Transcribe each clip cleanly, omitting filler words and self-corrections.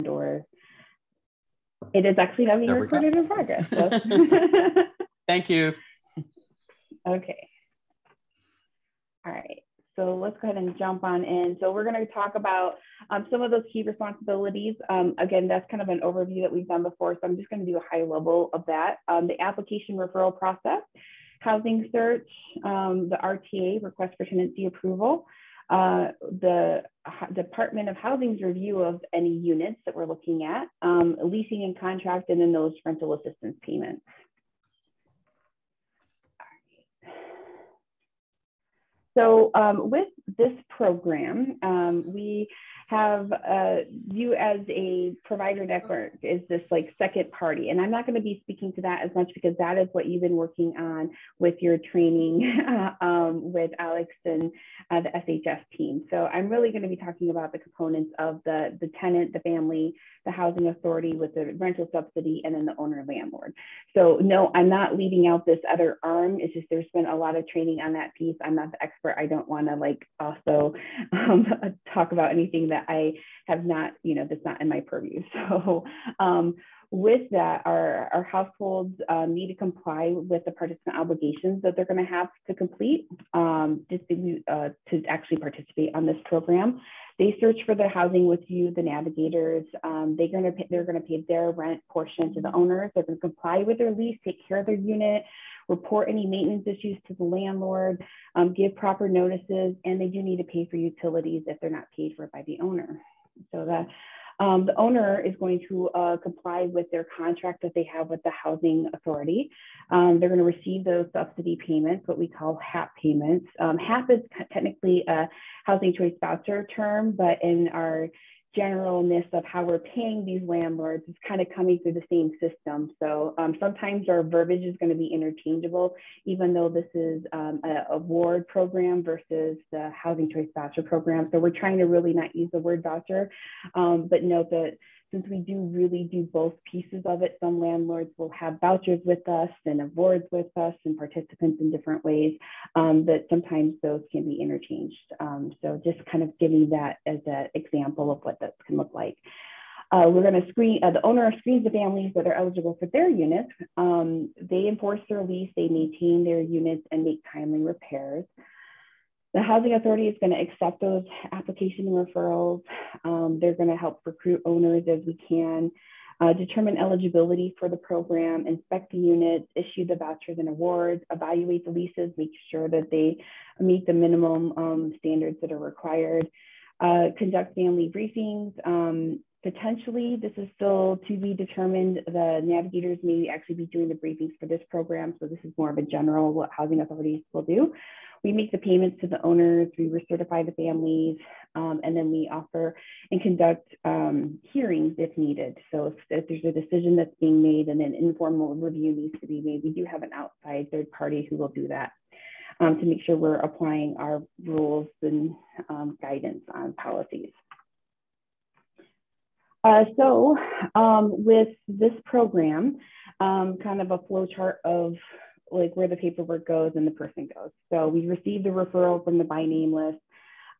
or it is actually having recorded in progress. So. Thank you. Okay. All right. So let's go ahead and jump on in. So we're going to talk about some of those key responsibilities. Again, that's kind of an overview that we've done before. So I'm just going to do a high level of that. The application referral process, housing search, the RTA, request for tenancy approval, the Department of Housing's review of any units that we're looking at, leasing and contract, and then those rental assistance payments. So with this program, we have you as a provider network is this like second party. And I'm not going to be speaking to that as much because that is what you've been working on with your training with Alex and the SHS team. So I'm really going to be talking about the components of the tenant, the family, the housing authority with the rental subsidy, and then the owner landlord. So no, I'm not leaving out this other arm. It's just there's been a lot of training on that piece. I'm not the expert. I don't want to like also talk about anything that I have not, that's not in my purview. So with that, our households need to comply with the participant obligations that they're going to have to complete to actually participate on this program. They search for the housing with you, the navigators. They're going to pay their rent portion to the owners. They're going to comply with their lease, take care of their unit, report any maintenance issues to the landlord, give proper notices, and they do need to pay for utilities if they're not paid for by the owner. So that the owner is going to comply with their contract that they have with the housing authority. They're going to receive those subsidy payments, what we call HAP payments. HAP is technically a housing choice voucher term, but in our generalness of how we're paying these landlords is kind of coming through the same system. So sometimes our verbiage is going to be interchangeable, even though this is an award program versus the housing choice voucher program. So we're trying to really not use the word voucher, but note that since we do really do both pieces of it, some landlords will have vouchers with us and awards with us and participants in different ways, but sometimes those can be interchanged. So just kind of giving that as an example of what that can look like. We're going to screen, the owner screens the families that are eligible for their units. They enforce their lease, they maintain their units and make timely repairs. The housing authority is going to accept those application and referrals. They're going to help recruit owners as we can, determine eligibility for the program, inspect the units, issue the vouchers and awards, evaluate the leases, make sure that they meet the minimum standards that are required, conduct family briefings. Potentially, this is still to be determined. The navigators may actually be doing the briefings for this program. So this is more of a general what housing authorities will do. We make the payments to the owners, we recertify the families, and then we offer and conduct hearings if needed. So if there's a decision that's being made and an informal review needs to be made, we do have an outside third party who will do that to make sure we're applying our rules and guidance on policies. With this program, kind of a flow chart of like where the paperwork goes and the person goes. So we receive the referral from the by name list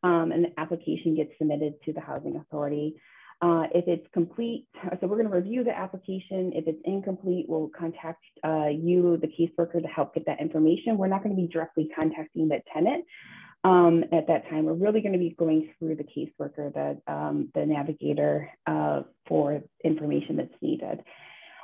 and the application gets submitted to the housing authority. If it's complete, so we're going to review the application. If it's incomplete, we'll contact you, the caseworker, to help get that information. We're not going to be directly contacting the tenant at that time. We're really going to be going through the caseworker, the navigator for information that's needed.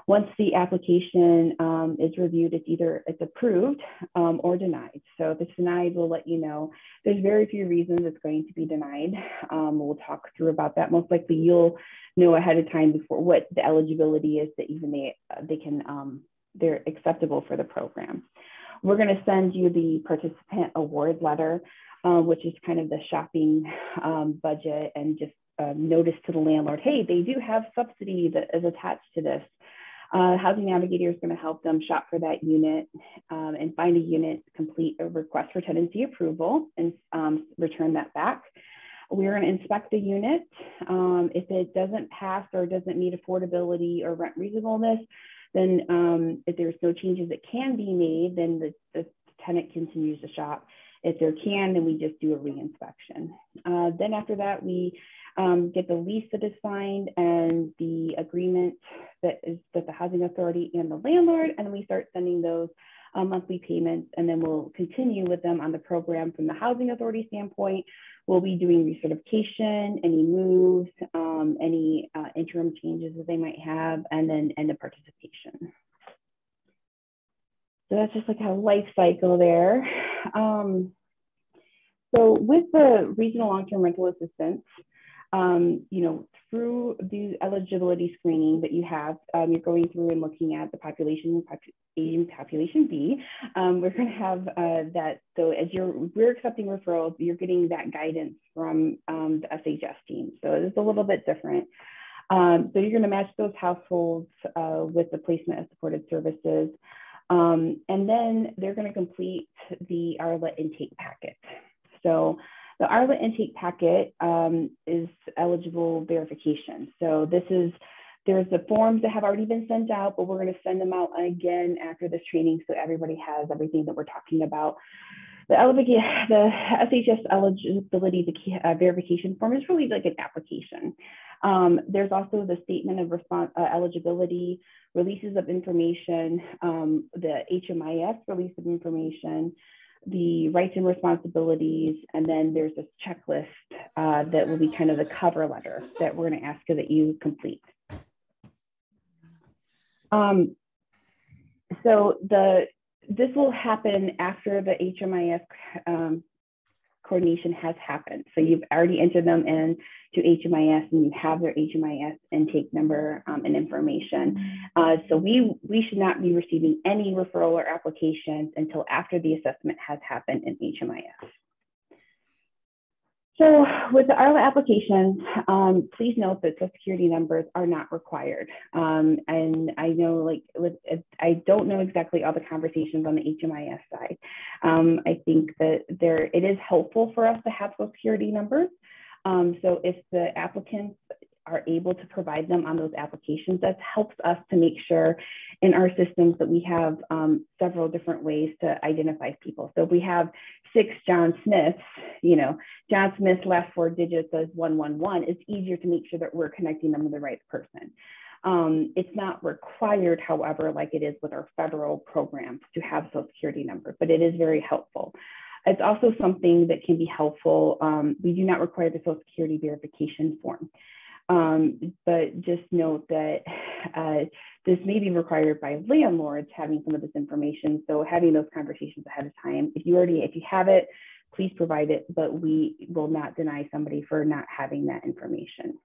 Once the application is reviewed, it's approved or denied. So if it's denied, we'll let you know. There's very few reasons it's going to be denied. We'll talk through about that. Most likely you'll know ahead of time before what the eligibility is that even they're acceptable for the program. We're going to send you the participant award letter, which is kind of the shopping budget and just notice to the landlord, hey, they do have subsidy that is attached to this. Housing Navigator is going to help them shop for that unit and find a unit, complete a request for tenancy approval, and return that back. We're going to inspect the unit. If it doesn't pass or doesn't meet affordability or rent reasonableness, then if there's no changes that can be made, then the tenant continues to shop. If there can, then we just do a re-inspection. Then after that, we get the lease that is signed and the agreement that is with the housing authority and the landlord, and then we start sending those monthly payments, and then we'll continue with them on the program from the housing authority standpoint. We'll be doing recertification, any moves, any interim changes that they might have, and then end of participation. So that's just like a life cycle there. So with the regional long-term rental assistance, you know, through the eligibility screening that you have, you're going through and looking at the Asian population B. We're going to have that. So as we're accepting referrals, you're getting that guidance from the SHS team. So it's a little bit different. So you're going to match those households with the placement of supported services. And then they're going to complete the RLRA intake packet. So the RLRA intake packet is eligible verification. So there's the forms that have already been sent out, but we're going to send them out again after this training so everybody has everything that we're talking about. The SHS eligibility verification form is really like an application. There's also the statement of eligibility, releases of information, the HMIS release of information, the rights and responsibilities, and then there's this checklist that will be kind of the cover letter that we're going to ask you that you complete. So this will happen after the HMIS coordination has happened. So you've already entered them in to HMIS and you have their HMIS intake number and information. So we should not be receiving any referral or applications until after the assessment has happened in HMIS. So with the RLRA applications, please note that Social Security numbers are not required. And I know, I don't know exactly all the conversations on the HMIS side. I think that it is helpful for us to have Social Security numbers. So if the applicants are able to provide them on those applications, that helps us to make sure in our systems that we have several different ways to identify people. So if we have 6 John Smiths, you know, John Smith's last 4 digits as 111, it's easier to make sure that we're connecting them to the right person. It's not required, however, like it is with our federal programs to have Social Security number, but it is very helpful. It's also something that can be helpful. We do not require the Social Security verification form. But just note that this may be required by landlords having some of this information. So having those conversations ahead of time. If you have it, please provide it, but we will not deny somebody for not having that information.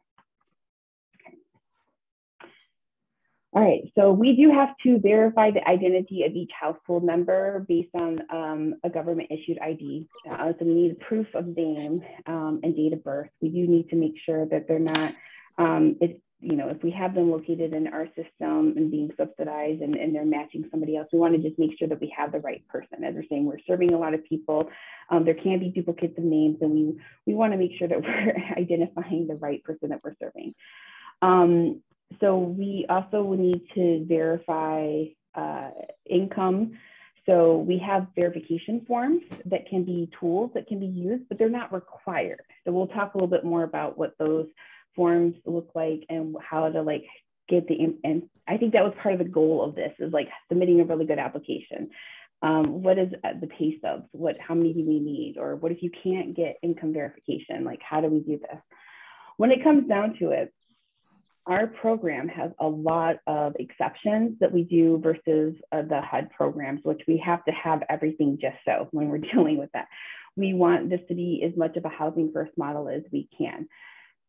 Okay. All right, so we do have to verify the identity of each household member based on a government issued ID. So we need proof of name and date of birth. We do need to make sure that they're not, if we have them located in our system and being subsidized and they're matching somebody else, we want to just make sure that we have the right person. As we're saying, we're serving a lot of people. There can be duplicates of names, and we want to make sure that we're identifying the right person that we're serving. So we also need to verify income. So we have verification forms that can be tools that can be used, but they're not required. So we'll talk a little bit more about what those forms look like and how to get and I think that was part of the goal of this, is submitting a really good application. What is the pay stubs? How many do we need? Or what if you can't get income verification? How do we do this? When it comes down to it, our program has a lot of exceptions that we do versus the HUD programs, which we have to have everything just so when we're dealing with that. We want this to be as much of a housing first model as we can.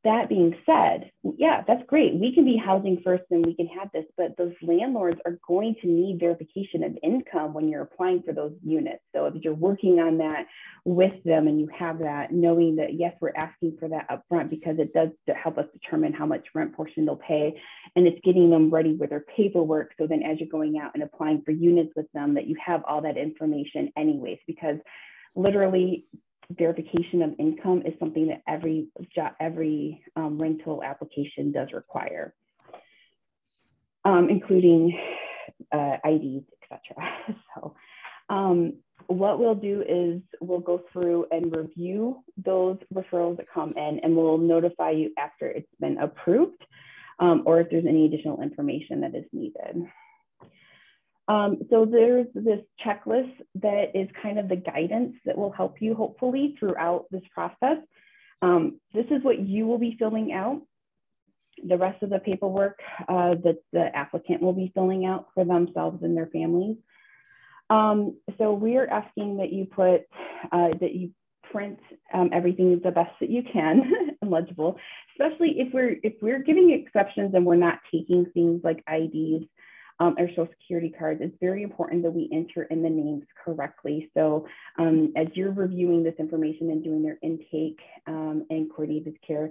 That being said, yeah, that's great. We can be housing first and we can have this, but those landlords are going to need verification of income when you're applying for those units. So if you're working on that with them and you have that, knowing that, yes, we're asking for that upfront because it does help us determine how much rent portion they'll pay, and it's getting them ready with their paperwork. So then as you're going out and applying for units with them, that you have all that information anyways, because literally, verification of income is something that every rental application does require, including IDs, etc. So what we'll do is we'll go through and review those referrals that come in, and we'll notify you after it's been approved, or if there's any additional information that is needed. So there's this checklist that is kind of the guidance that will help you hopefully throughout this process. This is what you will be filling out. The rest of the paperwork that the applicant will be filling out for themselves and their families. So we're asking that you put, that you print everything the best that you can and legible, especially if we're giving exceptions and we're not taking things like IDs or social security cards. It's very important that we enter in the names correctly. So as you're reviewing this information and doing their intake and coordinated care,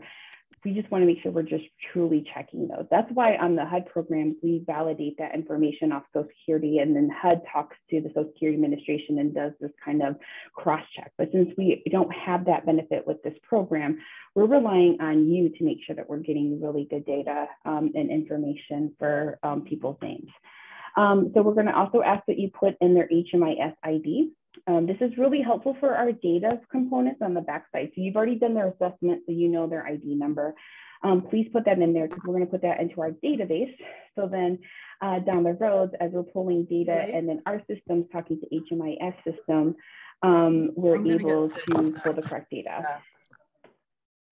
we just want to make sure we're just truly checking those. That's why on the HUD programs, we validate that information off Social Security, and then HUD talks to the Social Security Administration and does this kind of cross-check. But since we don't have that benefit with this program, we're relying on you to make sure that we're getting really good data and information for people's names. So we're going to also ask that you put in their HMIS ID. This is really helpful for our data components on the backside. So you've already done their assessment, so you know their ID number. Please put that in there, because we're going to put that into our database. So then down the road, as we're pulling data and then our system's talking to HMIS system, we're able to pull the correct data.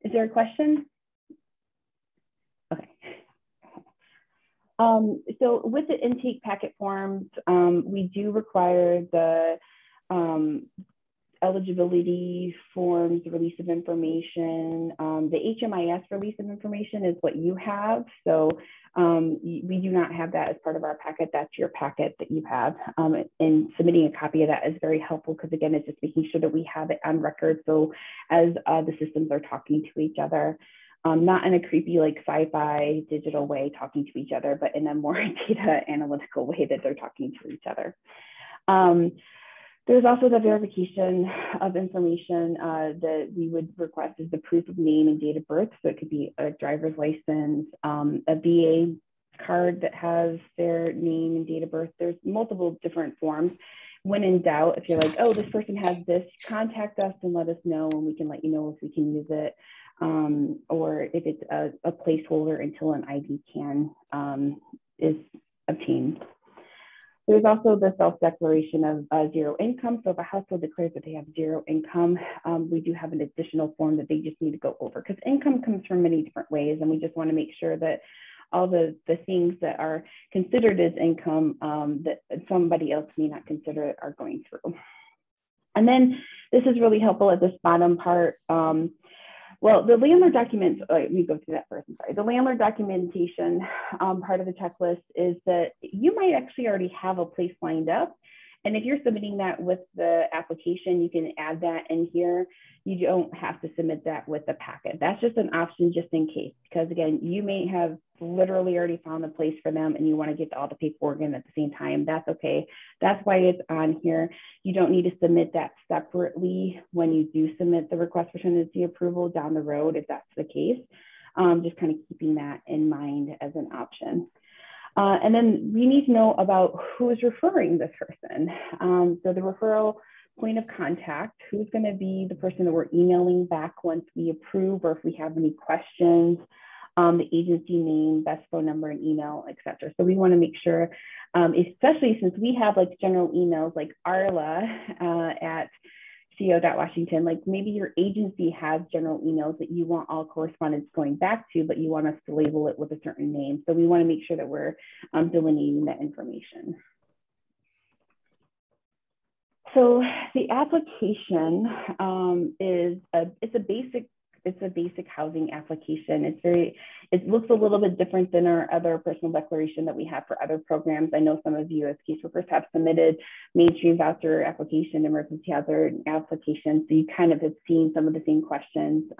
Is there a question? Okay. So with the intake packet forms, we do require the eligibility forms, release of information. The HMIS release of information is what you have. So we do not have that as part of our packet. That's your packet that you have. And submitting a copy of that is very helpful, because again, it's just making sure that we have it on record. So as the systems are talking to each other, not in a creepy like sci-fi digital way talking to each other, but in a more data analytical way that they're talking to each other. There's also the verification of information that we would request is the proof of name and date of birth. So it could be a driver's license, a VA card that has their name and date of birth. There's multiple different forms. When in doubt, if you're like, oh, this person has this, contact us and let us know, and we can let you know if we can use it, or if it's a placeholder until an ID is obtained. There's also the self-declaration of zero income. So if a household declares that they have zero income, we do have an additional form that they just need to go over, because income comes from many different ways. And we just want to make sure that all the things that are considered as income that somebody else may not consider are going through. And then this is really helpful at this bottom part. Well, the landlord documents, let me go through that first, I'm sorry. The landlord documentation part of the checklist is that you might actually already have a place lined up. And if you're submitting that with the application, you can add that in here. You don't have to submit that with the packet. That's just an option just in case, because again, you may have literally already found a place for them and you want to get all the paperwork in at the same time. That's okay. That's why it's on here. You don't need to submit that separately when you do submit the request for tenancy approval down the road, if that's the case. Just kind of keeping that in mind as an option. And then we need to know about who is referring this person. So the referral point of contact, who's going to be the person that we're emailing back once we approve, or if we have any questions, the agency name, best phone number and email, etc. So we want to make sure, especially since we have like general emails like RLRA at co.washington, like maybe your agency has general emails that you want all correspondence going back to, but you want us to label it with a certain name. So we want to make sure that we're delineating that information. So the application it's a basic housing application. It looks a little bit different than our other personal declaration that we have for other programs. I know some of you as caseworkers have submitted mainstream voucher application, emergency hazard application. So you kind of have seen some of the same questions.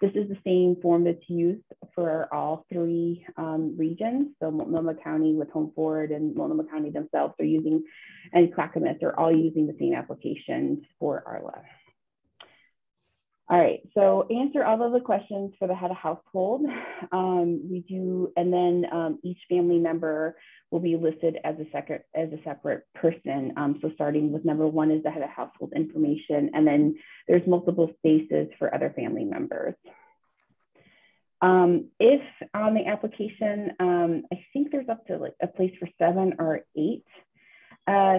This is the same form that's used for all three regions. So Multnomah County with Home Forward and Multnomah County themselves are using, and Clackamas are all using the same applications for ARLA. All right, so answer all of the questions for the head of household. We do, and then each family member will be listed as a separate person. So starting with number 1 is the head of household information, and then there's multiple spaces for other family members. If on the application, I think there's up to like a place for 7 or 8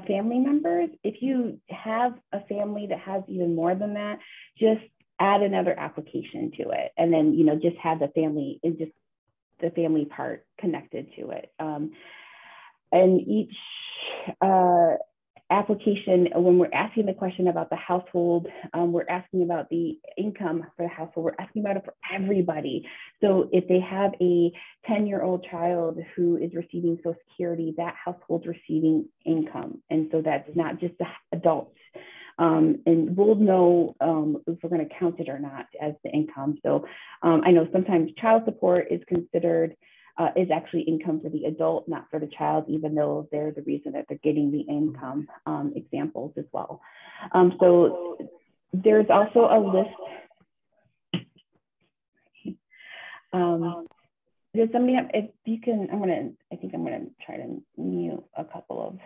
family members. If you have a family that has even more than that, just add another application to it, and then just have the family and just the family part connected to it. And each application, when we're asking the question about the household, we're asking about the income for the household. We're asking about it for everybody. So if they have a 10-year-old child who is receiving Social Security, that household's receiving income, and so that's not just the adults. And we'll know if we're going to count it or not as the income. So I know sometimes child support is considered, is actually income for the adult, not for the child, even though they're the reason that they're getting the income, examples as well. So there's also a list. Does somebody have, if you can, I think I'm gonna try to mute a couple of,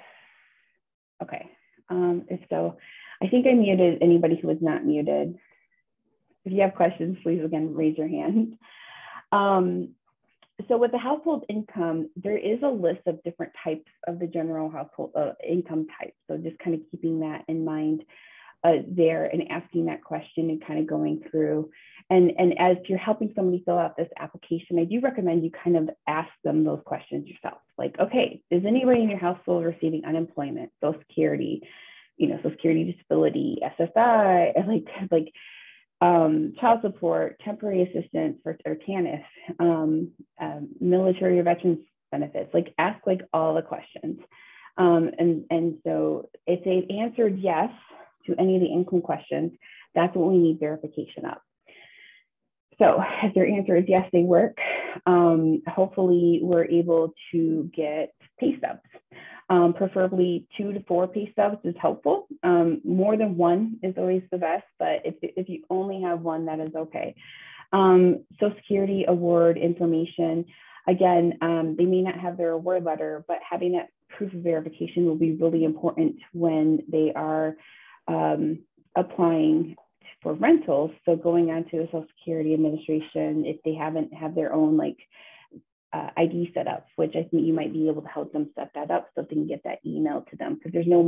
okay. If so, I think I muted anybody who was not muted. If you have questions, please again, raise your hand. So with the household income, there is a list of different types of the general household income types. So just kind of keeping that in mind there and asking that question and kind of going through. And as you're helping somebody fill out this application, I do recommend you kind of ask them those questions yourself. Like, okay, is anybody in your household receiving unemployment, Social Security, Social Security disability, SSI, like child support, temporary assistance or TANF, military or veterans benefits, like ask like all the questions. And so if they've answered yes to any of the income questions, that's what we need verification of. So if their answer is yes, they work, hopefully we're able to get pay stubs. Preferably 2 to 4 pay stubs is helpful. More than 1 is always the best, but if you only have 1, that is okay. Social Security award information, again, they may not have their award letter, but having that proof of verification will be really important when they are applying for rentals. So going on to the Social Security Administration, if they haven't had their own ID set up, which I think you might be able to help them set that up so they can get that email to them, because you no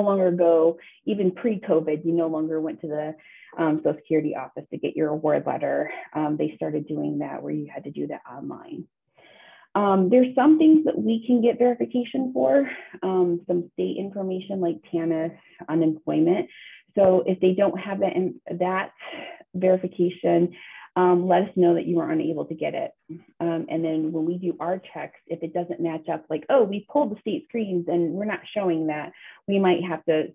longer go, even pre-COVID, you no longer went to the Social Security office to get your award letter. They started doing that where you had to do that online. There's some things that we can get verification for, some state information like TANF, unemployment. So if they don't have that verification, let us know that you are unable to get it. And then when we do our checks, if it doesn't match up, like, oh, we pulled the state screens and we're not showing that, we might have to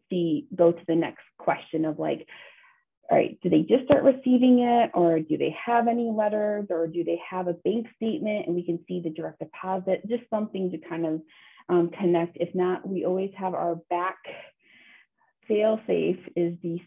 go to the next question of like, all right, do they just start receiving it, or do they have any letters, or do they have a bank statement and we can see the direct deposit, just something to kind of connect. If not, we always have our back fail-safe is the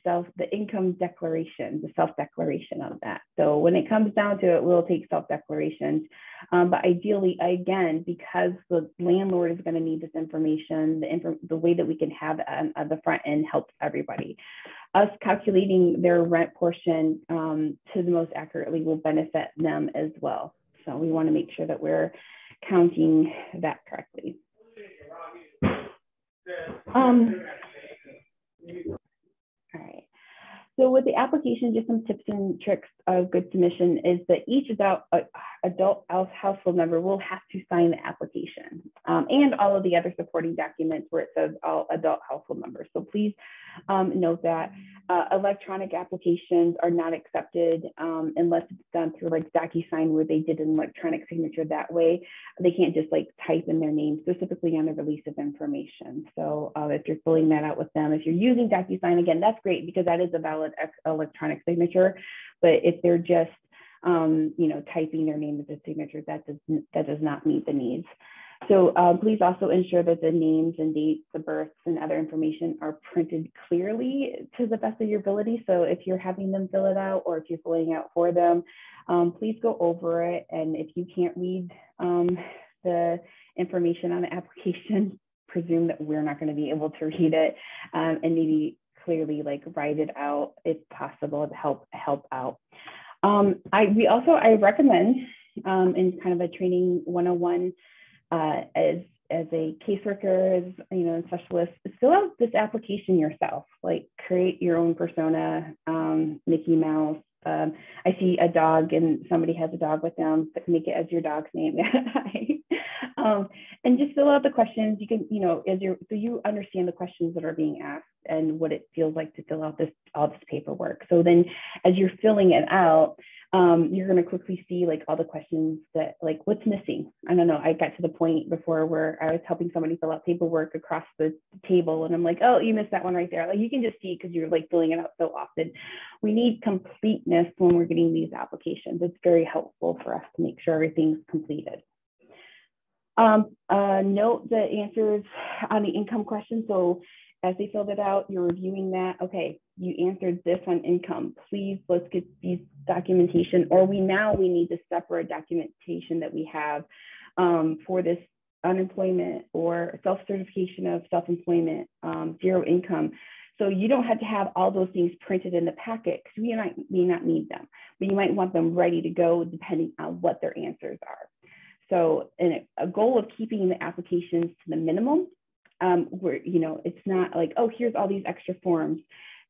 income declaration, the self-declaration of that. So when it comes down to it, we'll take self-declarations. But ideally, again, because the landlord is going to need this information, the way that we can have it on the front end helps everybody. Us calculating their rent portion to the most accurately will benefit them as well. So we want to make sure that we're counting that correctly. All right. So with the application, just some tips and tricks of good submission is that each adult household member will have to sign the application and all of the other supporting documents where it says all adult household members. So please note that electronic applications are not accepted unless it's done through like DocuSign, where they did an electronic signature that way. They can't just like type in their name specifically on the release of information. So if you're filling that out with them, if you're using DocuSign, again, that's great because that is a valid electronic signature. But if they're just typing their name as a signature, that does not meet the needs. So please also ensure that the names and dates, the births and other information are printed clearly to the best of your ability. So if you're having them fill it out or if you're filling out for them, please go over it. And if you can't read the information on the application, presume that we're not going to be able to read it, and maybe clearly like write it out if possible to help out. I recommend in kind of a training 101 as a caseworker, as a specialist, fill out this application yourself. Like create your own persona, Mickey Mouse. I see a dog and somebody has a dog with them, but make it as your dog's name. And just fill out the questions. You can, so you understand the questions that are being asked and what it feels like to fill out all this paperwork. So then as you're filling it out, you're going to quickly see like all the questions that like what's missing. I don't know. I got to the point before where I was helping somebody fill out paperwork across the table and I'm like, oh, you missed that one right there. Like you can just see because you're like filling it out so often. We need completeness when we're getting these applications. It's very helpful for us to make sure everything's completed. Note the answers on the income question. So as they filled it out, you're reviewing that. Okay, you answered this on income. Please, let's get these documentation, or we need to separate documentation that we have for this unemployment or self-certification of self-employment, zero income. So you don't have to have all those things printed in the packet because we may not need them, but you might want them ready to go depending on what their answers are. So a goal of keeping the applications to the minimum, where, it's not like, oh, here's all these extra forms.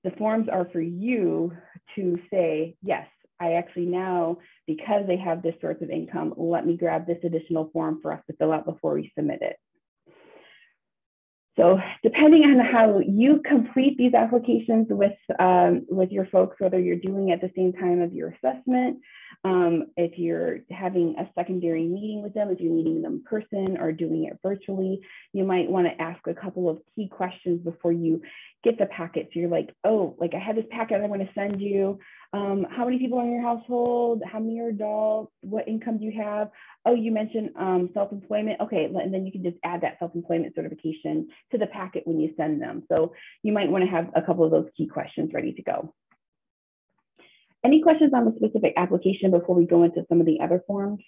The forms are for you to say, yes, I actually now, because they have this source of income, let me grab this additional form for us to fill out before we submit it. So depending on how you complete these applications with your folks, whether you're doing it at the same time of your assessment, if you're having a secondary meeting with them, if you're meeting them in person or doing it virtually, you might want to ask a couple of key questions before you get the packet. So you're like, oh, like I have this packet I want to send you. How many people are in your household? How many are adults? What income do you have? Oh, you mentioned self-employment. Okay, and then you can just add that self-employment certification to the packet when you send them. So you might want to have a couple of those key questions ready to go. Any questions on the specific application before we go into some of the other forms?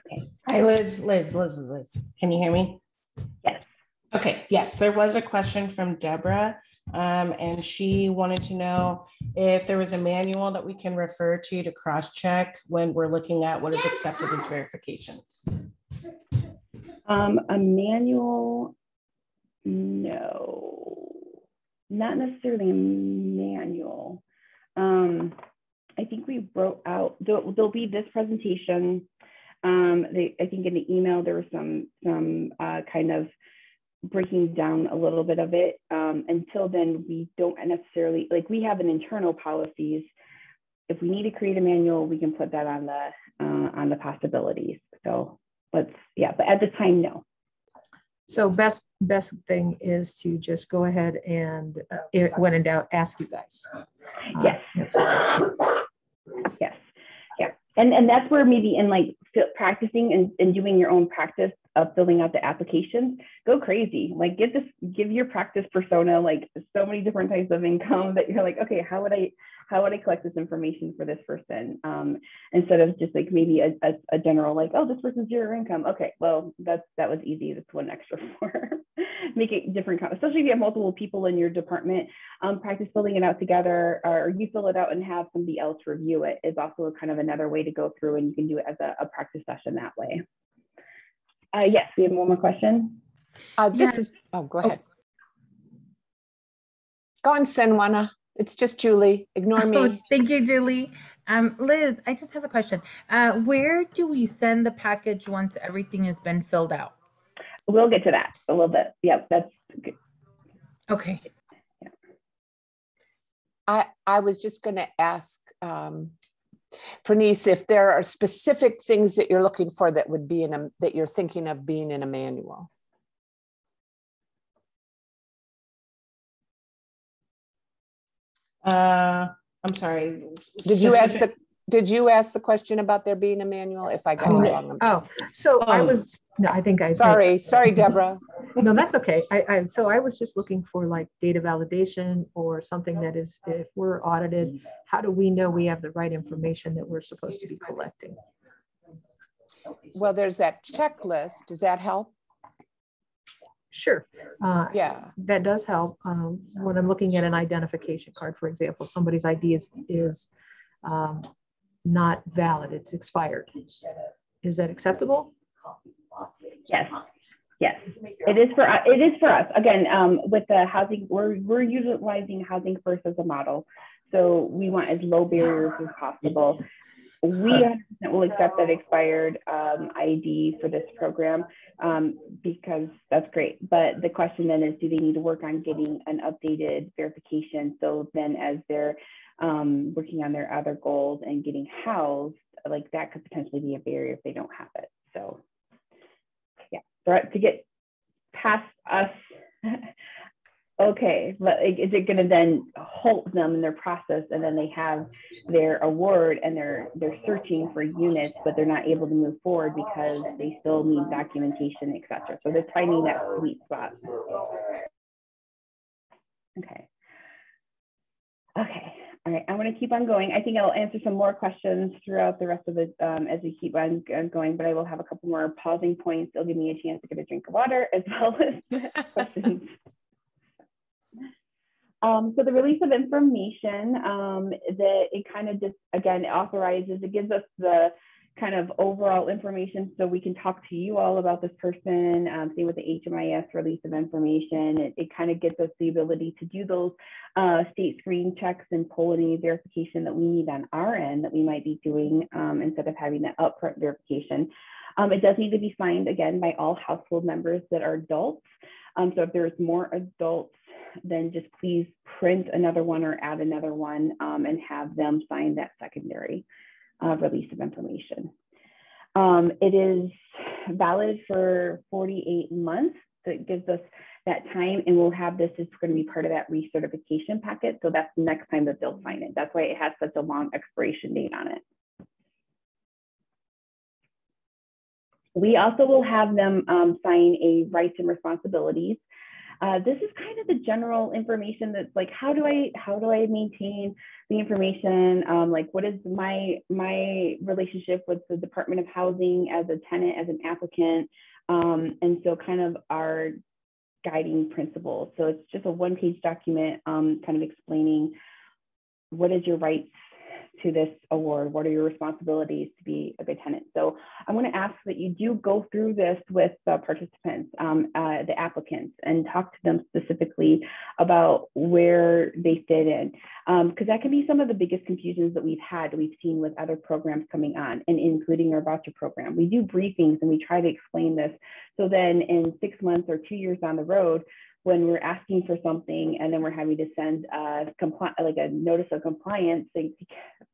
Okay. Hi, Liz. Can you hear me? Yes. Okay, yes, there was a question from Deborah, and she wanted to know if there was a manual that we can refer to cross-check when we're looking at what is accepted as verifications. A manual, no, not necessarily a manual. I think we wrote out, there'll be this presentation. I think in the email, there was some kind of breaking down a little bit of it. Until then, we don't necessarily, like we have an internal policies. If we need to create a manual, we can put that on the possibilities. So but at the time, no. So best thing is to just go ahead and when in doubt, ask you guys. Yes. Yes. Yeah. And that's where maybe in like practicing and doing your own practice of filling out the applications, go crazy. Like give your practice persona like so many different types of income that you're like, okay, how would I collect this information for this person? Instead of just like maybe a general like, oh, this person's zero income. Okay, well, that was easy. That's one extra form. Make it different, especially if you have multiple people in your department. Practice filling it out together, or you fill it out and have somebody else review it is also a kind of another way to go through, and you can do it as a practice session that way. Yes, we have one more question. Oh, go ahead. Go on, Senwana. It's just Julie. Ignore me. Oh, thank you, Julie. Liz, I just have a question. Where do we send the package once everything has been filled out? We'll get to that a little bit. Yep, that's good. Okay. Yeah. I was just going to ask Pranice if there are specific things that you're looking for that would be that you're thinking of being in a manual. A I'm sorry. Did you ask the question about there being a manual? If I got it wrong. Oh, so I was, no, I think I. Sorry, Deborah. No, that's okay. So I was just looking for like data validation or something that is, if we're audited, how do we know we have the right information that we're supposed to be collecting? Well, there's that checklist. Does that help? Sure. Yeah. That does help. When I'm looking at an identification card, for example, somebody's ID is not valid, it's expired. Is that acceptable? Yes. Yes, it is for us. It is for us. Again, with the housing, we're utilizing Housing First as a model. So we want as low barriers as possible. We 100% will accept that expired ID for this program because that's great. But the question then is, do they need to work on getting an updated verification? So then as they're working on their other goals and getting housed, like that could potentially be a barrier if they don't have it. So yeah, to get past us, okay, but is it going to then halt them in their process, and then they have their award and they're searching for units, but they're not able to move forward because they still need documentation, etc. So they're finding that sweet spot. Okay. All right, I'm going to keep on going. I think I'll answer some more questions throughout the rest of it as we keep on going, but I will have a couple more pausing points. It'll give me a chance to get a drink of water as well as questions. So the release of information, it kind of just, again, authorizes, it gives us the kind of overall information so we can talk to you all about this person, same with the HMIS release of information. It kind of gives us the ability to do those state screen checks and pull any verification that we need on our end that we might be doing instead of having that upfront verification. It does need to be signed, again, by all household members that are adults. So if there's more adults, then just please print another one or add another one and have them sign that secondary release of information. It is valid for 48 months. So it gives us that time, and we'll have this, it's going to be part of that recertification packet. So that's the next time that they'll sign it. That's why it has such a long expiration date on it. We also will have them sign a rights and responsibilities. This is kind of the general information that's like, how do I maintain the information? Like, what is my relationship with the Department of Housing as a tenant, as an applicant? And so kind of our guiding principles. So it's just a one-page document kind of explaining what is your rights to this award, what are your responsibilities to be a good tenant. So I'm going to ask that you do go through this with the participants, the applicants, and talk to them specifically about where they fit in, because that can be some of the biggest confusions that we've seen with other programs coming on, and including our voucher program. We do briefings and we try to explain this. So then in 6 months or 2 years down the road, when we're asking for something and then we're having to send a notice of compliance,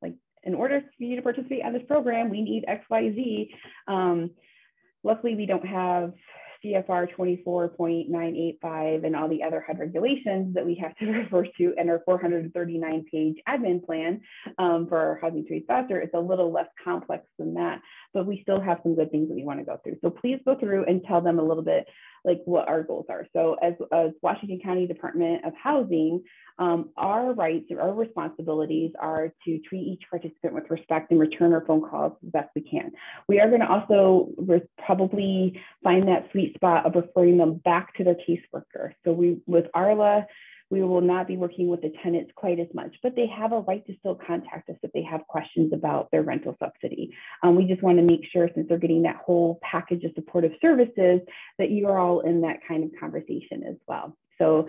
like in order for you to participate on this program, we need X, Y, Z. Luckily, we don't have CFR 24.985 and all the other HUD regulations that we have to refer to in our 439-page admin plan for our housing trades voucher. It's a little less complex than that, but we still have some good things that we want to go through. So please go through and tell them a little bit like what our goals are. So as Washington County Department of Housing, our rights or our responsibilities are to treat each participant with respect and return our phone calls as best we can. We are going to also probably find that sweet spot of referring them back to their caseworker. So with RLRA, we will not be working with the tenants quite as much, but they have a right to still contact us if they have questions about their rental subsidy. We just want to make sure, since they're getting that whole package of supportive services, that you are all in that kind of conversation as well. So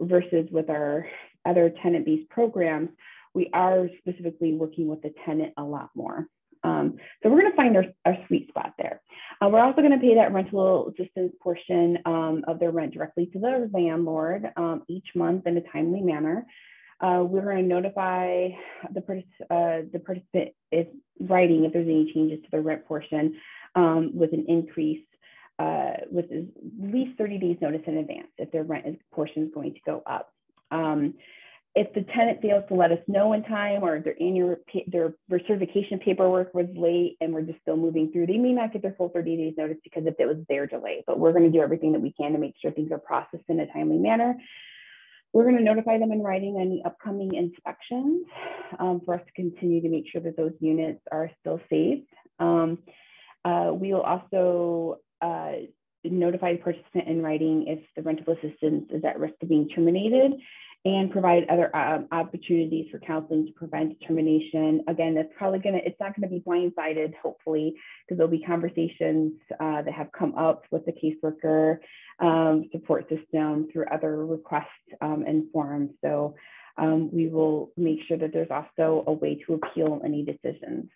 versus with our other tenant-based programs, we are specifically working with the tenant a lot more. So we're going to find our sweet spot there. We're also going to pay that rental assistance portion of their rent directly to the landlord each month in a timely manner. We're going to notify the participant if writing if there's any changes to the rent portion with an increase with at least 30 days notice in advance if their rent portion is going to go up. if the tenant fails to let us know in time, or their recertification paperwork was late and we're just still moving through, they may not get their full 30 days notice because if it was their delay. But we're going to do everything that we can to make sure things are processed in a timely manner. We're going to notify them in writing any upcoming inspections for us to continue to make sure that those units are still safe. We will also notify the participant in writing if the rental assistance is at risk of being terminated, and provide other opportunities for counseling to prevent termination. Again, that's probably it's not gonna be blindsided, hopefully, because there'll be conversations that have come up with the caseworker support system through other requests and forums. So we will make sure that there's also a way to appeal any decisions.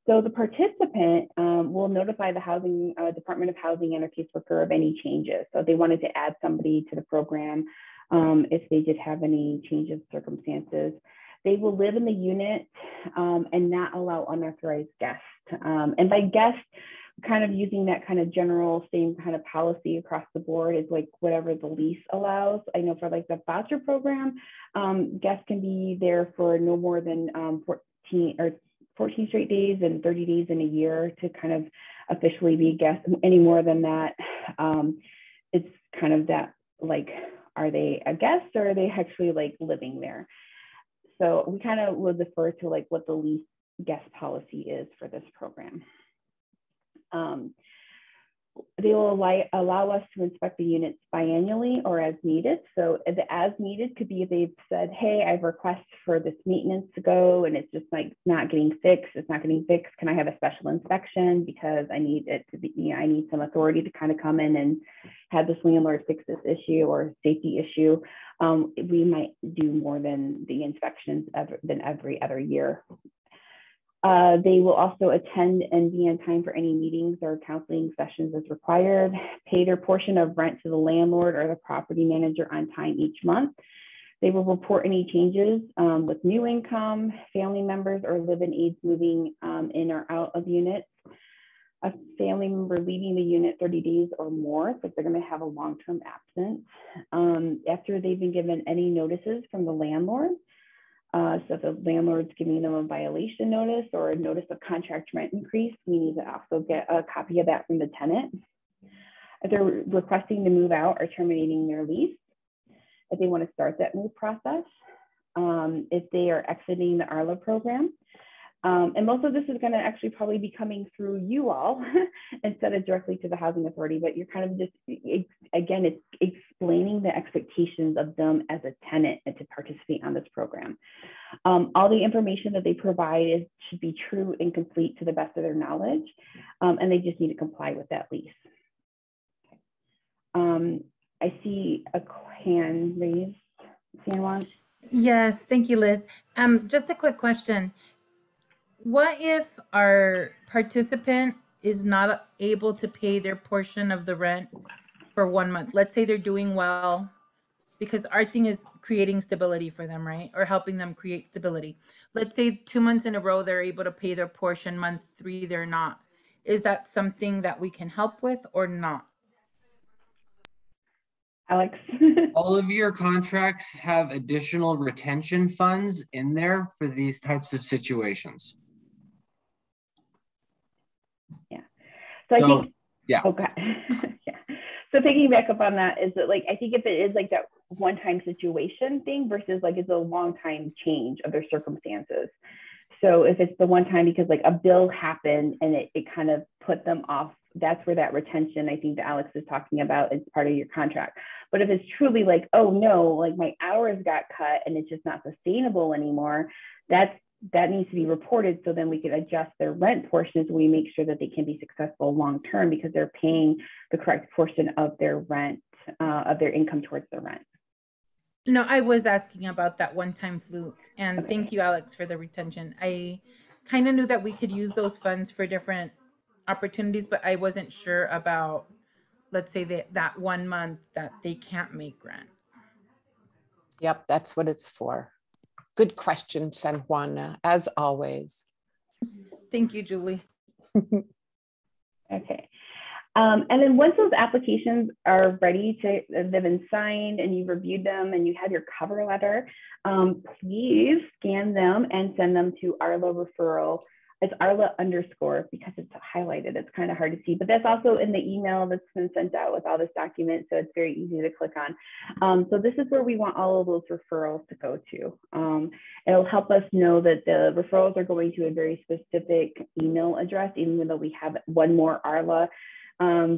So the participant will notify the Housing Department of Housing and our caseworker of any changes. So they wanted to add somebody to the program. If they did have any changes in circumstances, they will live in the unit and not allow unauthorized guests. And by guests, kind of using that kind of general same kind of policy across the board is like whatever the lease allows. I know for like the voucher program, guests can be there for no more than 14 straight days and 30 days in a year to kind of officially be a guest. Any more than that, it's kind of that like, are they a guest or are they actually like living there? So we kind of would defer to like what the lease guest policy is for this program. They will allow us to inspect the units biannually or as needed. So the as needed could be if they've said, hey, I've requested for this maintenance to go and it's just like not getting fixed. It's not getting fixed. Can I have a special inspection because I need it to be, you know, I need some authority to kind of come in and have this landlord fix this issue or safety issue. We might do more than the inspections than every other year. They will also attend and be on time for any meetings or counseling sessions as required, pay their portion of rent to the landlord or the property manager on time each month. They will report any changes with new income, family members, or live-in aides moving in or out of units. A family member leaving the unit 30 days or more, so they're going to have a long-term absence. After they've been given any notices from the landlord, so if the landlord's giving them a violation notice or a notice of contract rent increase, we need to also get a copy of that from the tenant. If they're requesting to move out or terminating their lease, if they want to start that move process, if they are exiting the RLRA program. And most of this is going to actually probably be coming through you all instead of directly to the housing authority, but you're kind of just, again, it's explaining the expectations of them as a tenant and to participate on this program. All the information that they provide should be true and complete to the best of their knowledge, and they just need to comply with that lease. I see a hand raised, Sanwan. Yes, thank you, Liz. Just a quick question. What if our participant is not able to pay their portion of the rent for 1 month? Let's say they're doing well, because our thing is creating stability for them, right? Or helping them create stability. Let's say 2 months in a row, they're able to pay their portion, month 3, they're not. Is that something that we can help with or not? Alex? All of your contracts have additional retention funds in there for these types of situations. Yeah. So I think, yeah. Okay. Yeah. So picking back up on that is that, like, I think if it is like that one-time situation thing versus like it's a long-time change of their circumstances. So if it's the one time because like a bill happened and it kind of put them off, that's where that retention I think that Alex is talking about is part of your contract. But if it's truly like, oh no, like my hours got cut and it's just not sustainable anymore, that needs to be reported, so then we can adjust their rent portions so we make sure that they can be successful long term because they're paying the correct portion of their rent, of their income towards the rent. No, I was asking about that one-time fluke, and thank you, Alex, for the retention. I kind of knew that we could use those funds for different opportunities, but I wasn't sure about, let's say, that 1 month that they can't make rent. Yep, that's what it's for. Good question, San Juana, as always. Thank you, Julie. Okay. And then once those applications are ready to, they've been signed and you've reviewed them and you have your cover letter, please scan them and send them to Arla Referral. It's Arla _ because it's highlighted. It's kind of hard to see, but that's also in the email that's been sent out with all this document. So it's very easy to click on. So this is where we want all of those referrals to go to. It'll help us know that the referrals are going to a very specific email address, even though we have one more Arla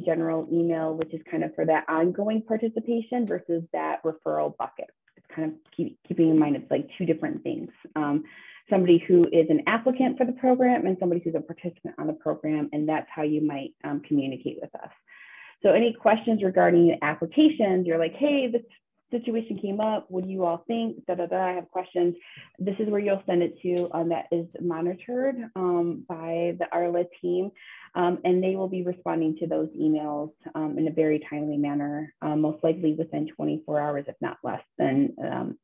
general email, which is kind of for that ongoing participation versus that referral bucket. It's kind of keeping in mind, it's like two different things. Somebody who is an applicant for the program and somebody who's a participant on the program, and that's how you might communicate with us. So any questions regarding the applications, you're like, hey, this situation came up, what do you all think? I have questions. This is where you'll send it to. That is monitored by the Arla team, and they will be responding to those emails in a very timely manner, most likely within 24 hours, if not less than.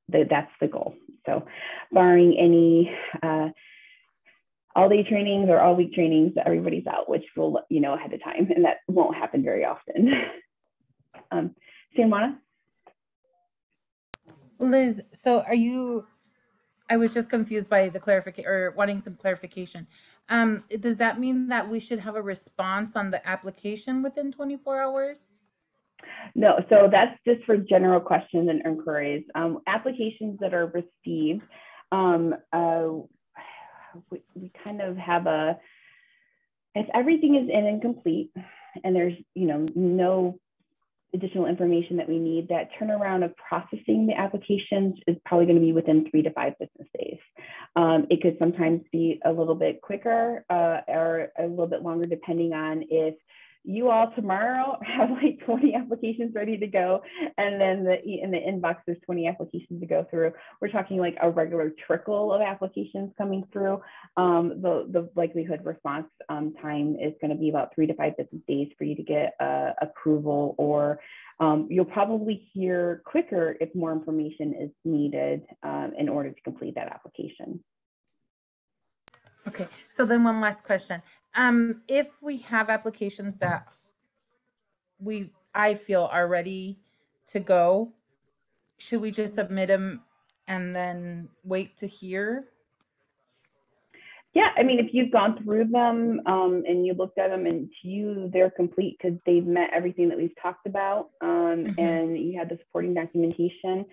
That's the goal. So barring any all-day trainings or all-week trainings, everybody's out, which we'll let you know ahead of time, and that won't happen very often. Samana? Liz, so are you, I was just confused by the clarification or wanting some clarification. Does that mean that we should have a response on the application within 24 hours? No, so that's just for general questions and inquiries. Applications that are received, we kind of have if everything is in and complete and there's, no additional information that we need, that turnaround of processing the applications is probably going to be within 3 to 5 business days. It could sometimes be a little bit quicker or a little bit longer, depending on if you all tomorrow have like 20 applications ready to go, and then in the inbox there's 20 applications to go through. We're talking like a regular trickle of applications coming through. The likelihood response time is going to be about 3 to 5 business days for you to get approval, or you'll probably hear quicker if more information is needed in order to complete that application. Okay, so then one last question. If we have applications that I feel are ready to go, should we just submit them and then wait to hear? Yeah, I mean, if you've gone through them and you looked at them and to you they're complete because they've met everything that we've talked about, and you had the supporting documentation,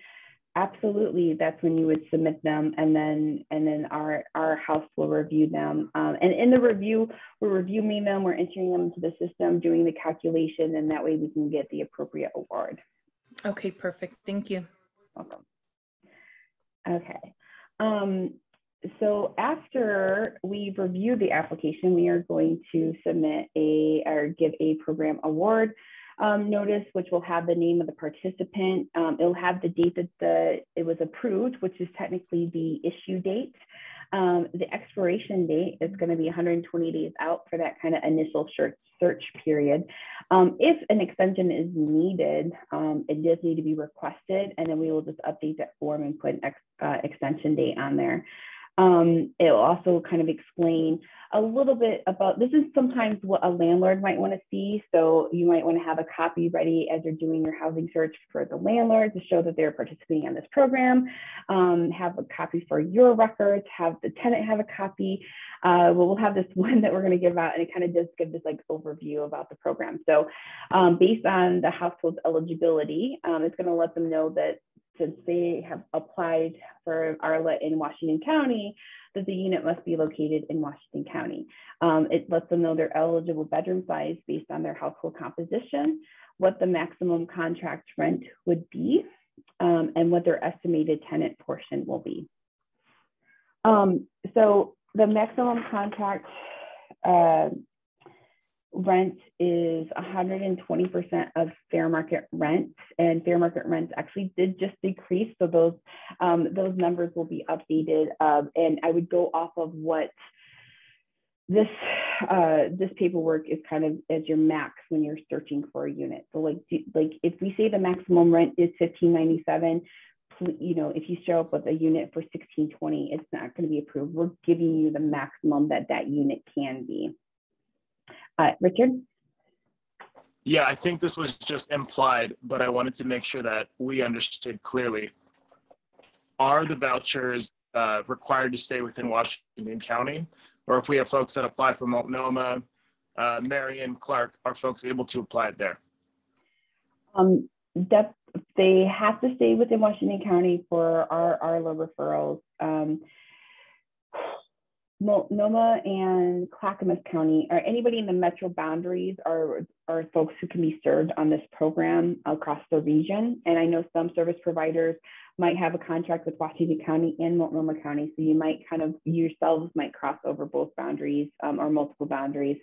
absolutely, that's when you would submit them, and then our house will review them. And in the review, we're reviewing them, we're entering them into the system, doing the calculation, and that way we can get the appropriate award. Okay, perfect. Thank you. Welcome. Okay. So after we've reviewed the application, we are going to submit or give a program award notice, which will have the name of the participant. It'll have the date that it was approved, which is technically the issue date. The expiration date is going to be 120 days out for that kind of initial search period. If an extension is needed, it does need to be requested, and then we will just update that form and put an extension date on there. It'll also kind of explain a little bit about, this is sometimes what a landlord might want to see. So you might want to have a copy ready as you're doing your housing search for the landlord to show that they're participating in this program. Have a copy for your records, have the tenant have a copy. We'll have this one that we're going to give out, and it kind of does give this like overview about the program. So based on the household's eligibility, it's going to let them know that since they have applied for Arla in Washington County, that the unit must be located in Washington County. It lets them know their eligible bedroom size based on their household composition, what the maximum contract rent would be, and what their estimated tenant portion will be. So the maximum contract rent is 120% of fair market rent, and fair market rents actually did just decrease. So those numbers will be updated, and I would go off of what this paperwork is kind of as your max when you're searching for a unit. So like if we say the maximum rent is $1,597, if you show up with a unit for $1,620, it's not going to be approved. We're giving you the maximum that unit can be. Richard? Yeah, I think this was just implied, but I wanted to make sure that we understood clearly. Are the vouchers required to stay within Washington County? Or if we have folks that apply for Multnomah, Marion, Clark, are folks able to apply it there? That they have to stay within Washington County for our RLRA referrals. Multnomah and Clackamas County, or anybody in the metro boundaries are folks who can be served on this program across the region. And I know some service providers might have a contract with Washington County and Multnomah County. So you might yourselves might cross over both boundaries or multiple boundaries.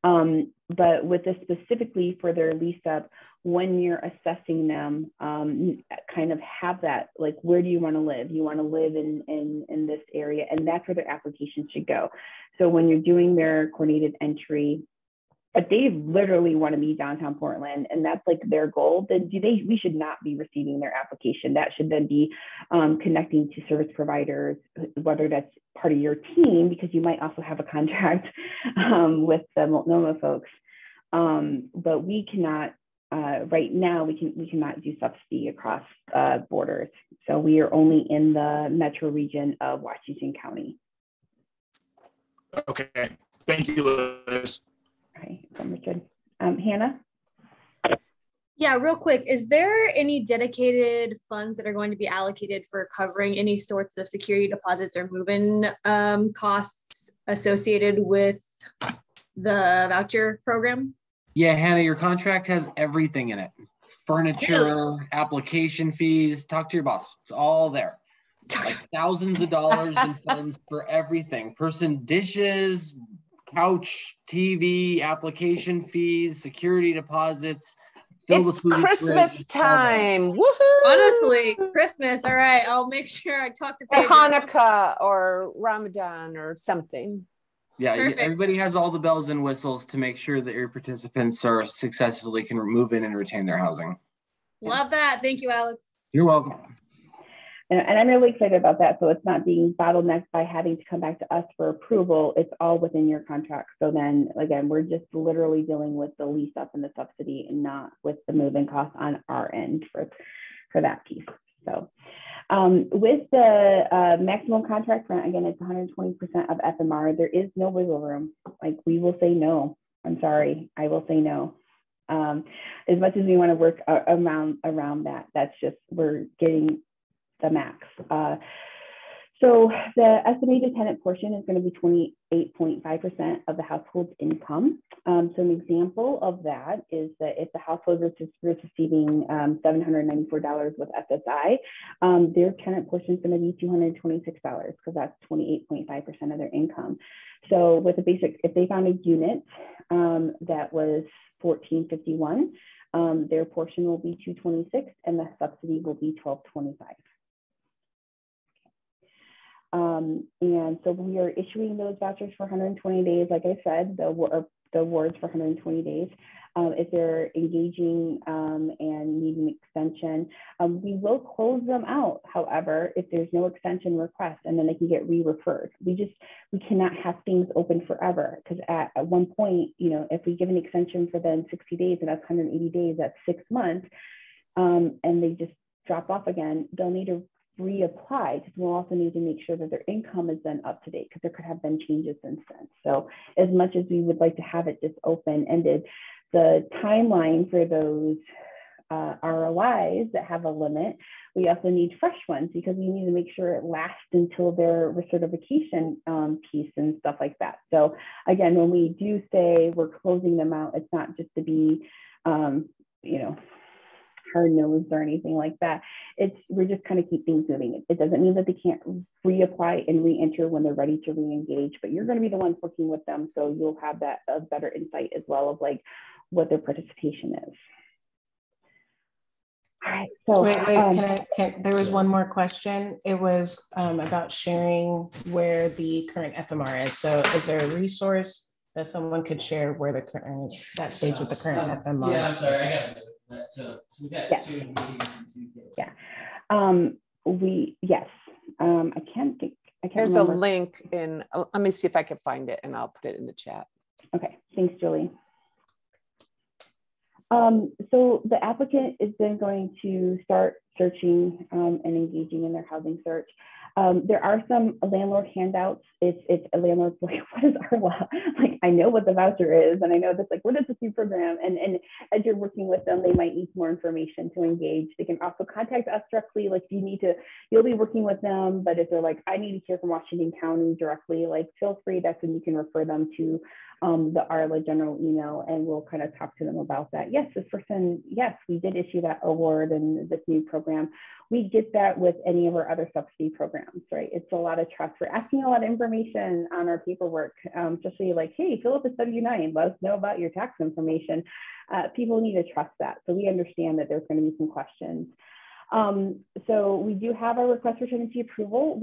But with this specifically for their lease up, when you're assessing them, kind of have that, like, where do you want to live? You want to live in this area, and that's where their application should go. So when you're doing their coordinated entry, if they literally want to be downtown Portland and that's like their goal, then we should not be receiving their application. That should then be connecting to service providers, whether that's part of your team, because you might also have a contract with the Multnomah folks. But we cannot, right now, we cannot do subsidy across borders. So we are only in the metro region of Washington County. Okay, thank you, Liz. Okay, Richard. Hannah? Yeah, real quick, is there any dedicated funds that are going to be allocated for covering any sorts of security deposits or move-in costs associated with the voucher program? Yeah, Hannah, your contract has everything in it. Furniture, Really? application fees, talk to your boss. It's all there. Like thousands of dollars in funds for everything. Person dishes, couch, TV, application fees, security deposits. It's Christmas time. Woohoo! Honestly, Christmas. All right, I'll make sure I talk to Or Pedro. Hanukkah or Ramadan or something. Yeah, Perfect. everybody has all the bells and whistles to make sure that your participants are successfully can move in and retain their housing. Love that. Thank you, Alex. You're welcome. And I'm really excited about that. So it's not being bottlenecked by having to come back to us for approval. It's all within your contract. So then again, we're just literally dealing with the lease up and the subsidy and not with the move-in cost on our end for that piece. So with the maximum contract rent, again, it's 120% of FMR. There is no wiggle room. Like, we will say no. I'm sorry, I will say no. As much as we want to work around that, that's just, we're getting the max. So the estimated tenant portion is going to be 28.5% of the household's income. So an example of that is that if the household is receiving $794 with SSI, their tenant portion is going to be $226 because that's 28.5% of their income. So with a basic, if they found a unit that was $1,451, their portion will be $226 and the subsidy will be $1,225. And so we are issuing those vouchers for 120 days. Like I said, the awards for 120 days. If they're engaging and needing extension, we will close them out. However, if there's no extension request, and then they can get re-referred. We cannot have things open forever, because at one point, you know, if we give an extension for then 60 days and that's 180 days, that's 6 months, and they just drop off again, they'll need to reapply, because we'll also need to make sure that their income is then up to date, because there could have been changes since then. So as much as we would like to have it just open-ended, the timeline for those ROIs that have a limit, we also need fresh ones, because we need to make sure it lasts until their recertification piece and stuff like that. So again, when we do say we're closing them out, it's not just to be, you know, hard-nosed or anything like that. We're just kind of keep things moving. It doesn't mean that they can't reapply and re-enter when they're ready to re-engage, but you're going to be the ones working with them, so you'll have that a better insight as well of like what their participation is. All right. So wait, there was one more question. It was about sharing where the current FMR is. So is there a resource that someone could share where the current, that stage with the current FMR? Yeah, I'm sorry, I got it. So we got yes. 2 meetings in 2 days. Yeah. Yes. I can't think. There's remember. a link in, let me see if I can find it and I'll put it in the chat. Okay. Thanks, Julie. So the applicant is then going to start searching and engaging in their housing search. There are some landlord handouts. It's a landlord's like, what is RLRA? Like, I know what the voucher is, and I know this, like, what is this new program? And as you're working with them, they might need more information to engage. They can also contact us directly. Like, if you need to, you'll be working with them, but if they're like, I need to hear from Washington County directly, like, feel free. That's when you can refer them to the RLA general email, and we'll kind of talk to them about that. Yes, this person, yes, we did issue that award and this new program. We get that with any of our other subsidy programs, right? It's a lot of trust. We're asking a lot of information on our paperwork, especially like, hey, fill up a W-9, let us know about your tax information. People need to trust that. So we understand that there's going to be some questions. So we do have our request for tenancy approval.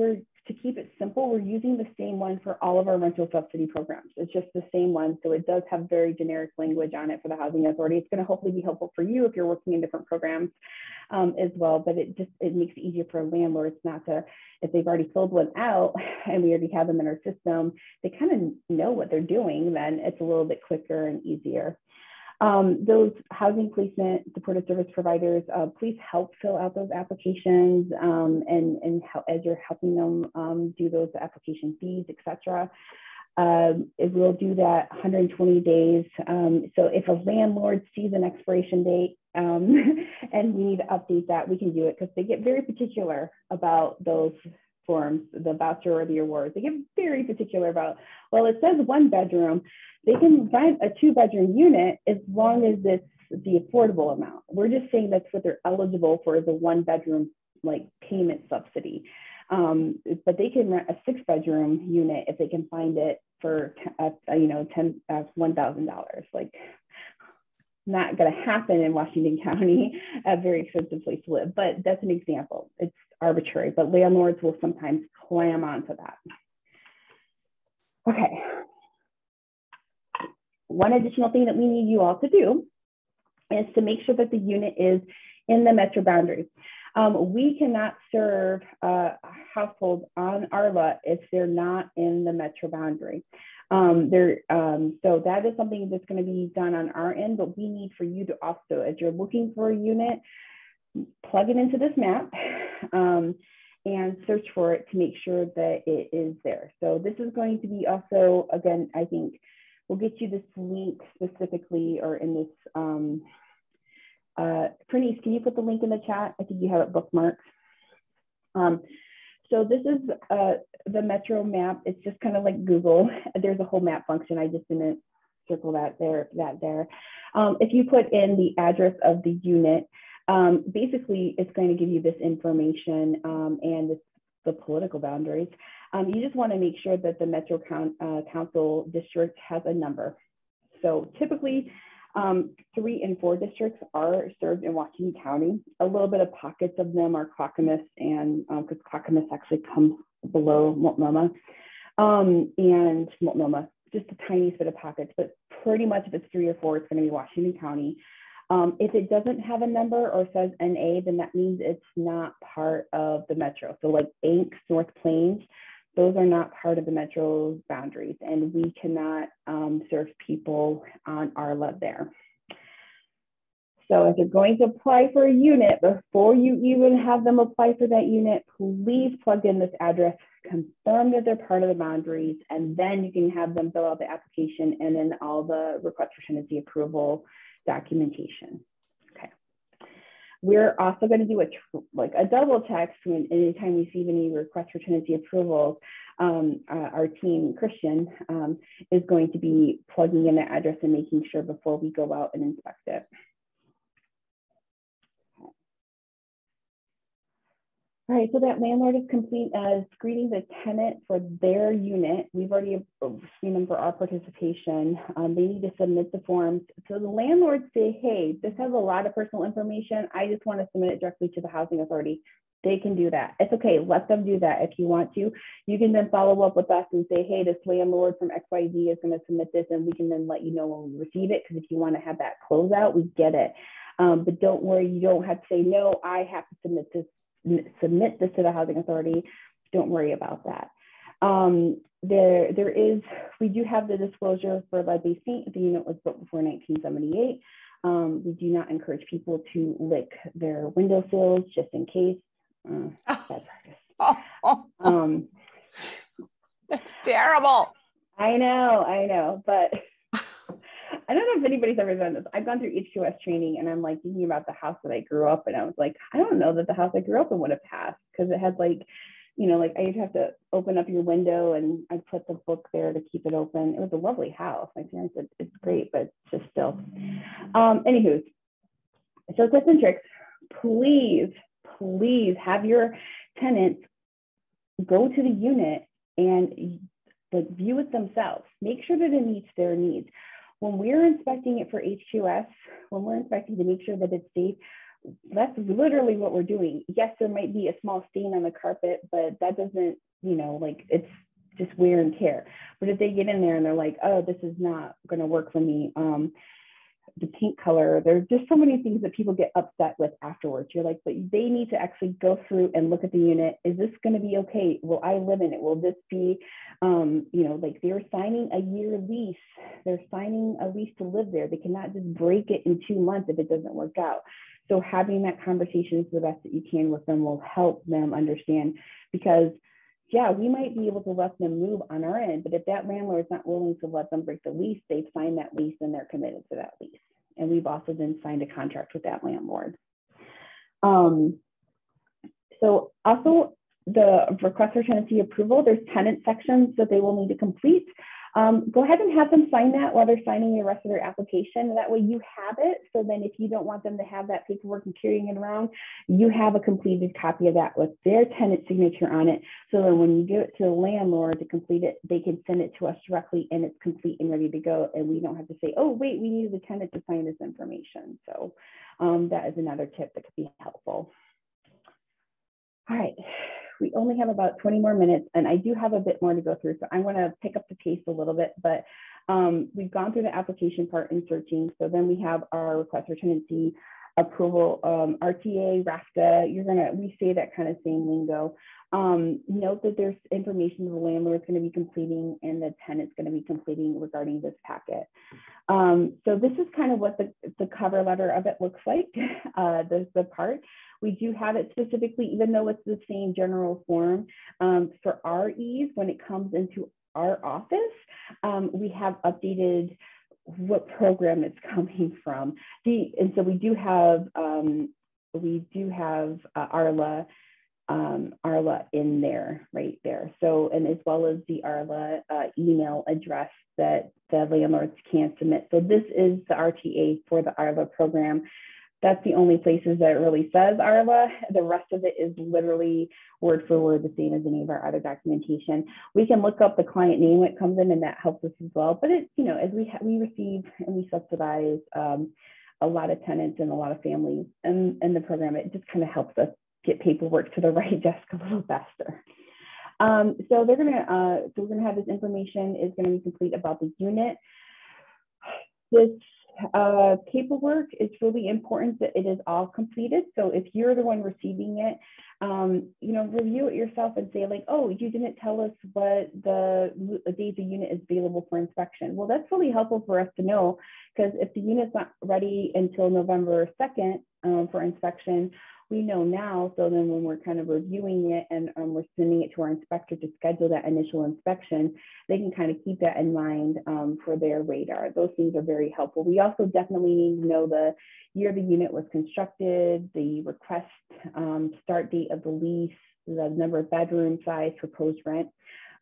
To keep it simple, we're using the same one for all of our rental subsidy programs. It's just the same one. So it does have very generic language on it for the Housing Authority. It's going to hopefully be helpful for you if you're working in different programs as well, but it makes it easier for landlords not to, if they've already filled one out and we already have them in our system, they kind of know what they're doing, then it's a little bit quicker and easier. Those housing placement supportive service providers, please help fill out those applications and help, as you're helping them do those application fees, etc. It will do that 120 days. So if a landlord sees an expiration date and we need to update that, we can do it because they get very particular about those forms, the voucher or the awards. They get very particular about, well, it says 1 bedroom. They can find a 2-bedroom unit as long as it's the affordable amount. We're just saying that's what they're eligible for, the 1-bedroom like payment subsidy. But they can rent a 6-bedroom unit if they can find it for $1,000. Like, not going to happen in Washington County, a very expensive place to live, but that's an example. It's arbitrary, but landlords will sometimes clam onto that. Okay. One additional thing that we need you all to do is to make sure that the unit is in the metro boundaries. We cannot serve a household on RLA if they're not in the metro boundary. So that is something that's going to be done on our end, but we need for you to also, as you're looking for a unit, plug it into this map and search for it to make sure that it is there. So this is going to be also, again, I think we'll get you this link specifically, or in this, Prenice, can you put the link in the chat? I think you have it bookmarked. So this is the Metro map. It's just kind of like Google. There's a whole map function. I just didn't circle that there. If you put in the address of the unit, basically it's going to give you this information and the political boundaries. You just want to make sure that the Metro Council district has a number. So typically 3 and 4 districts are served in Washington County. A little bit of pockets of them are Clackamas, and because Clackamas actually comes below Multnomah, and Multnomah, just a tiny bit of pockets, but pretty much if it's 3 or 4, it's going to be Washington County. If it doesn't have a number or says NA, then that means it's not part of the metro. So like Banks, North Plains, those are not part of the metro boundaries, and we cannot serve people on RLA there. So if you're going to apply for a unit, before you even have them apply for that unit, please plug in this address, confirm that they're part of the boundaries, and then you can have them fill out the application and then all the request for tenancy approval documentation. Okay. We're also going to do a double check when anytime we receive any request for tenancy approvals. Our team, Christian, is going to be plugging in the address and making sure before we go out and inspect it. All right, so that landlord is complete screening the tenant for their unit. We've already screened them for our participation. They need to submit the forms. So the landlords say, hey, this has a lot of personal information. I just want to submit it directly to the Housing Authority. They can do that. It's okay, let them do that if you want to. You can then follow up with us and say, hey, this landlord from XYZ is going to submit this, and we can then let you know when we receive it, because if you want to have that closeout, we get it. But don't worry, you don't have to say, no, I have to submit this to the Housing Authority. Don't worry about that. We do have the disclosure for lead-based paint. The unit was built before 1978. We do not encourage people to lick their windowsills just in case. Bad practice. That's terrible. I know, but I don't know if anybody's ever done this. I've gone through HQS training and I'm like thinking about the house that I grew up in. I was like, I don't know that the house I grew up in would have passed because it had like, you know, like I'd have to open up your window and I'd put the book there to keep it open. It was a lovely house. My parents said it's great, but just still. Anywho, so tips and tricks, please have your tenants go to the unit and like view it themselves. Make sure that it meets their needs. When we're inspecting it for HQS, when we're inspecting to make sure that it's safe, that's literally what we're doing. Yes, there might be a small stain on the carpet, but that doesn't, you know, like it's just wear and tear. But if they get in there and they're like, oh, this is not going to work for me, the paint color, there's just so many things that people get upset with afterwards. You're like, but they need to actually go through and look at the unit. Is this going to be okay? Will I live in it? Will this be, you know, like they're signing a year lease. They're signing a lease to live there. They cannot just break it in 2 months if it doesn't work out. So having that conversation is the best that you can with them will help them understand, because yeah, we might be able to let them move on our end, but if that landlord is not willing to let them break the lease, they've signed that lease and they're committed to that lease. And we've also then signed a contract with that landlord. So also the request for tenancy approval, there's tenant sections that they will need to complete. Go ahead and have them sign that while they're signing the rest of their application. That way you have it. So then if you don't want them to have that paperwork and carrying it around, you have a completed copy of that with their tenant signature on it. So then when you give it to the landlord to complete it, they can send it to us directly and it's complete and ready to go. And we don't have to say, oh, wait, we need the tenant to sign this information. So that is another tip that could be helpful. All right. We only have about 20 more minutes and I do have a bit more to go through. So I want to pick up the pace a little bit, but we've gone through the application part and searching. So then we have our request for tenancy approval, RTA, RAFTA, we say that kind of same lingo. Note that there's information the landlord's going to be completing and the tenant's going to be completing regarding this packet. So this is kind of what the cover letter of it looks like, the part. We do have it specifically, even though it's the same general form, for our ease, when it comes into our office, we have updated what program it's coming from. And so we do have RLA in there, right there. So, and as well as the RLA email address that the landlords can submit. So this is the RTA for the RLA program. That's the only places that it really says RLA. The rest of it is literally word for word the same as any of our other documentation. We can look up the client name when it comes in, and that helps us as well. But it, as we receive and we subsidize a lot of tenants and a lot of families in the program, it just kind of helps us get paperwork to the right desk a little faster. So we're gonna have this information is going to be complete about the unit. This paperwork is really important that it is all completed. So if you're the one receiving it, review it yourself and say like, oh, you didn't tell us what the days the unit is available for inspection. Well, that's really helpful for us to know, because if the unit's not ready until November 2nd for inspection, we know now. So then when we're kind of reviewing it and we're sending it to our inspector to schedule that initial inspection, they can kind of keep that in mind for their radar. Those things are very helpful. We also definitely need to know the year the unit was constructed, the request start date of the lease, the number of bedroom size, proposed rent.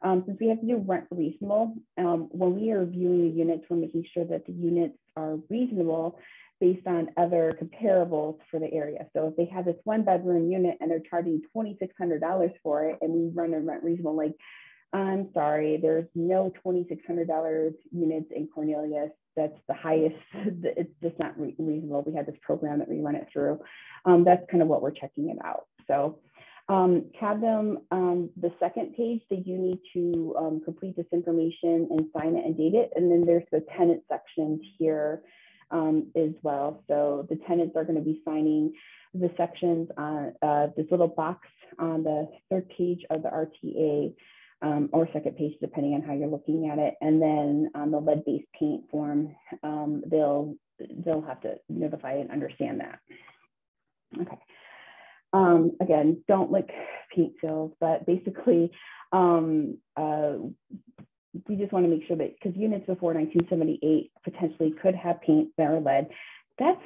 Since we have to do rent reasonable, when we are reviewing the units, we're making sure that the units are reasonable based on other comparables for the area. So if they have this 1-bedroom unit and they're charging $2,600 for it, and we run a rent reasonable, like, I'm sorry, there's no $2,600 units in Cornelius. That's the highest. It's just not reasonable. We have this program that we run it through. That's kind of what we're checking it out. So have them, the second page, they do need to complete this information and sign it and date it. And then there's the tenant section here as well. So the tenants are going to be signing the sections on this little box on the third page of the RTA. or second page, depending on how you're looking at it. And then on the lead-based paint form, they'll have to notify and understand that. Okay. Again, don't lick paint fills, but basically, we just want to make sure that, because units before 1978 potentially could have paint that are lead. That's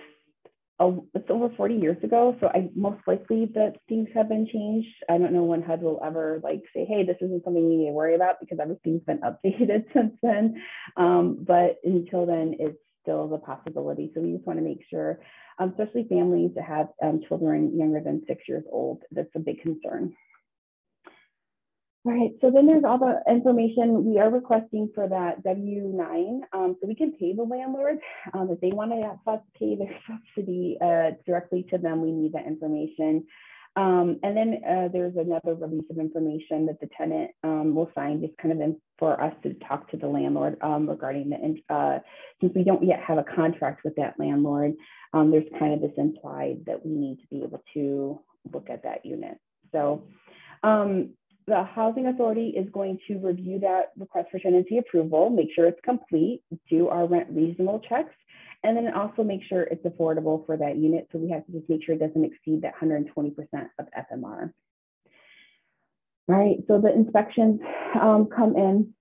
it's over 40 years ago, so most likely that things have been changed. I don't know when HUD will ever like say, hey, this isn't something we need to worry about, because everything's been updated since then. But until then, it's still the possibility. So we just want to make sure, especially families that have children younger than 6 years old, that's a big concern. All right, so then there's all the information we are requesting for that W-9. So we can pay the landlord if they want to pay their subsidy directly to them. We need that information. And then there's another release of information that the tenant will sign, just kind of for us to talk to the landlord regarding the, since we don't yet have a contract with that landlord, there's kind of this implied that we need to be able to look at that unit. So the housing authority is going to review that request for tenancy approval, make sure it's complete, do our rent reasonable checks, and then also make sure it's affordable for that unit. So we have to just make sure it doesn't exceed that 120% of FMR. All right, so the inspections come in.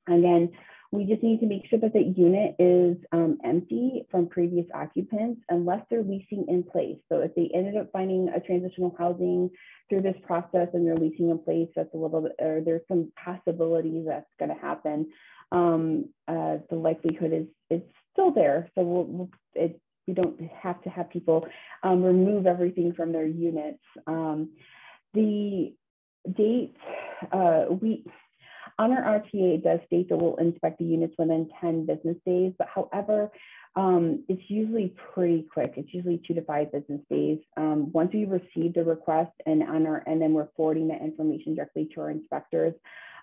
Again, we just need to make sure that the unit is empty from previous occupants unless they're leasing in place. So if they ended up finding a transitional housing through this process and they're leasing in place, that's a little bit, or there's some possibilities that's going to happen. The likelihood is still there. So we don't have to have people remove everything from their units. The date, on our RTA, it does state that we'll inspect the units within 10 business days, but however, it's usually pretty quick. It's usually 2 to 5 business days. Once we receive the request and then we're forwarding that information directly to our inspectors,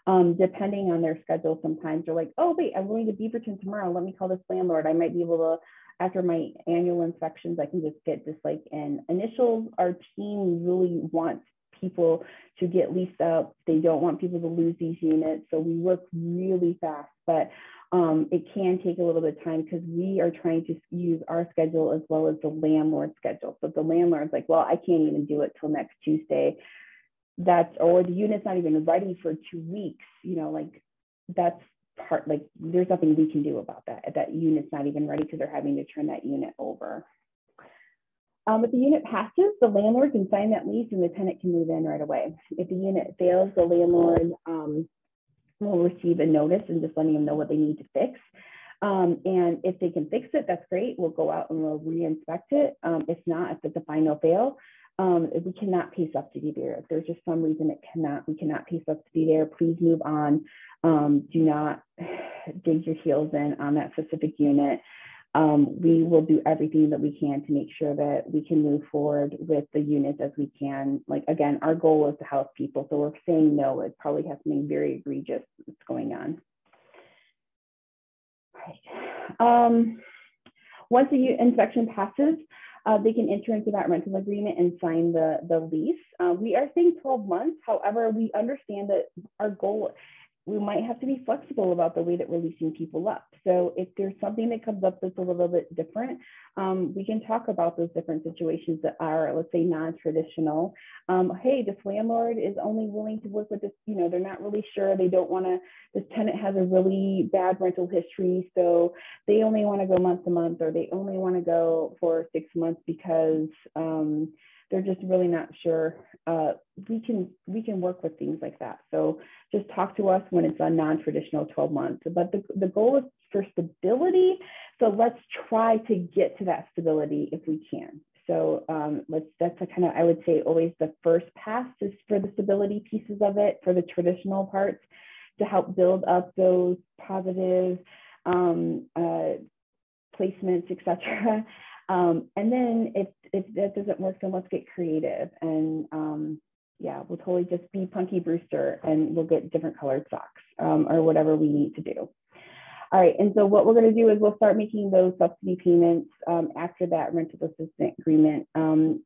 depending on their schedule, sometimes they're like, oh, wait, I'm going to Beaverton tomorrow. Let me call this landlord. I might be able to, after my annual inspections, I can just get this like an initial. Our team really wants people to get leased up. They don't want people to lose these units. So we work really fast, but it can take a little bit of time because we are trying to use our schedule as well as the landlord's schedule. So if the landlord's like, well, I can't even do it till next Tuesday, or the unit's not even ready for 2 weeks, like that's part, like there's nothing we can do about that. If that unit's not even ready because they're having to turn that unit over. If the unit passes, the landlord can sign that lease and the tenant can move in right away. If the unit fails, the landlord will receive a notice and just letting them know what they need to fix. And if they can fix it, that's great. We'll go out and we'll re-inspect it. If not, if it's a final fail, we cannot pay subsidy there. If there's just some reason we cannot pay subsidy there, please move on. Do not dig your heels in on that specific unit. We will do everything that we can to make sure that we can move forward with the units as we can. Like, again, our goal is to house people. So we're saying no, it probably has something very egregious that's going on. Right. Once the inspection passes, they can enter into that rental agreement and sign the lease. We are saying 12 months. However, we understand that our goal, we might have to be flexible about the way that we're leasing people up. So if there's something that comes up that's a little bit different, we can talk about those different situations that are, let's say, non-traditional. Hey, this landlord is only willing to work with this, they're not really sure. They don't want to, this tenant has a really bad rental history. So they only want to go month to month, or they only want to go for 6 months because they're just really not sure. We can work with things like that. So just talk to us when it's a non-traditional 12 months. But the goal is for stability. So let's try to get to that stability if we can. So that's a kind of, I would say, always the first pass is for the stability pieces of it, for the traditional parts, to help build up those positive placements, etc. And then if that doesn't work, then let's get creative. And yeah, we'll totally just be Punky Brewster and we'll get different colored socks or whatever we need to do. All right, and so what we're going to do is we'll start making those subsidy payments after that rental assistance agreement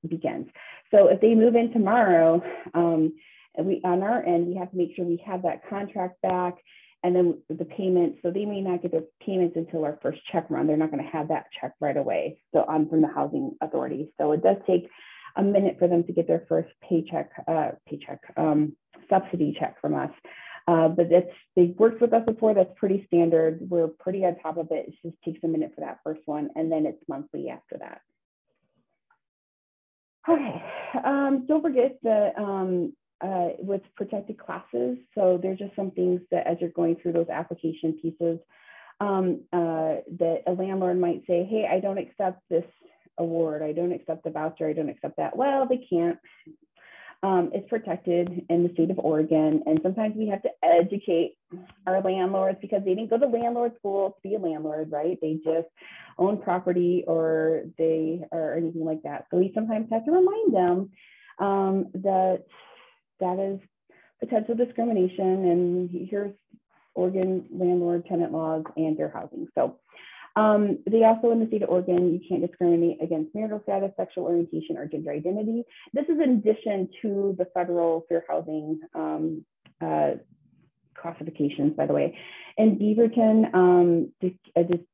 begins. So if they move in tomorrow, And we, on our end, we have to make sure we have that contract back, and then the payments. So they may not get their payments until our first check run. They're not going to have that check right away. So from the housing authority. So it does take a minute for them to get their first subsidy check from us. But they've worked with us before. That's pretty standard. We're pretty on top of it. It just takes a minute for that first one, and then it's monthly after that. Okay, don't forget that with protected classes. So there's just some things that as you're going through those application pieces, that a landlord might say, hey, I don't accept this award. I don't accept the voucher. I don't accept that. Well, they can't. It's protected in the state of Oregon. And sometimes we have to educate our landlords because they didn't go to landlord school to be a landlord, right? They just own property or anything like that. So we sometimes have to remind them that is potential discrimination, and here's Oregon landlord tenant laws and fair housing. So they also, in the state of Oregon, you can't discriminate against marital status, sexual orientation, or gender identity. This is in addition to the federal fair housing classifications, by the way. In Beaverton,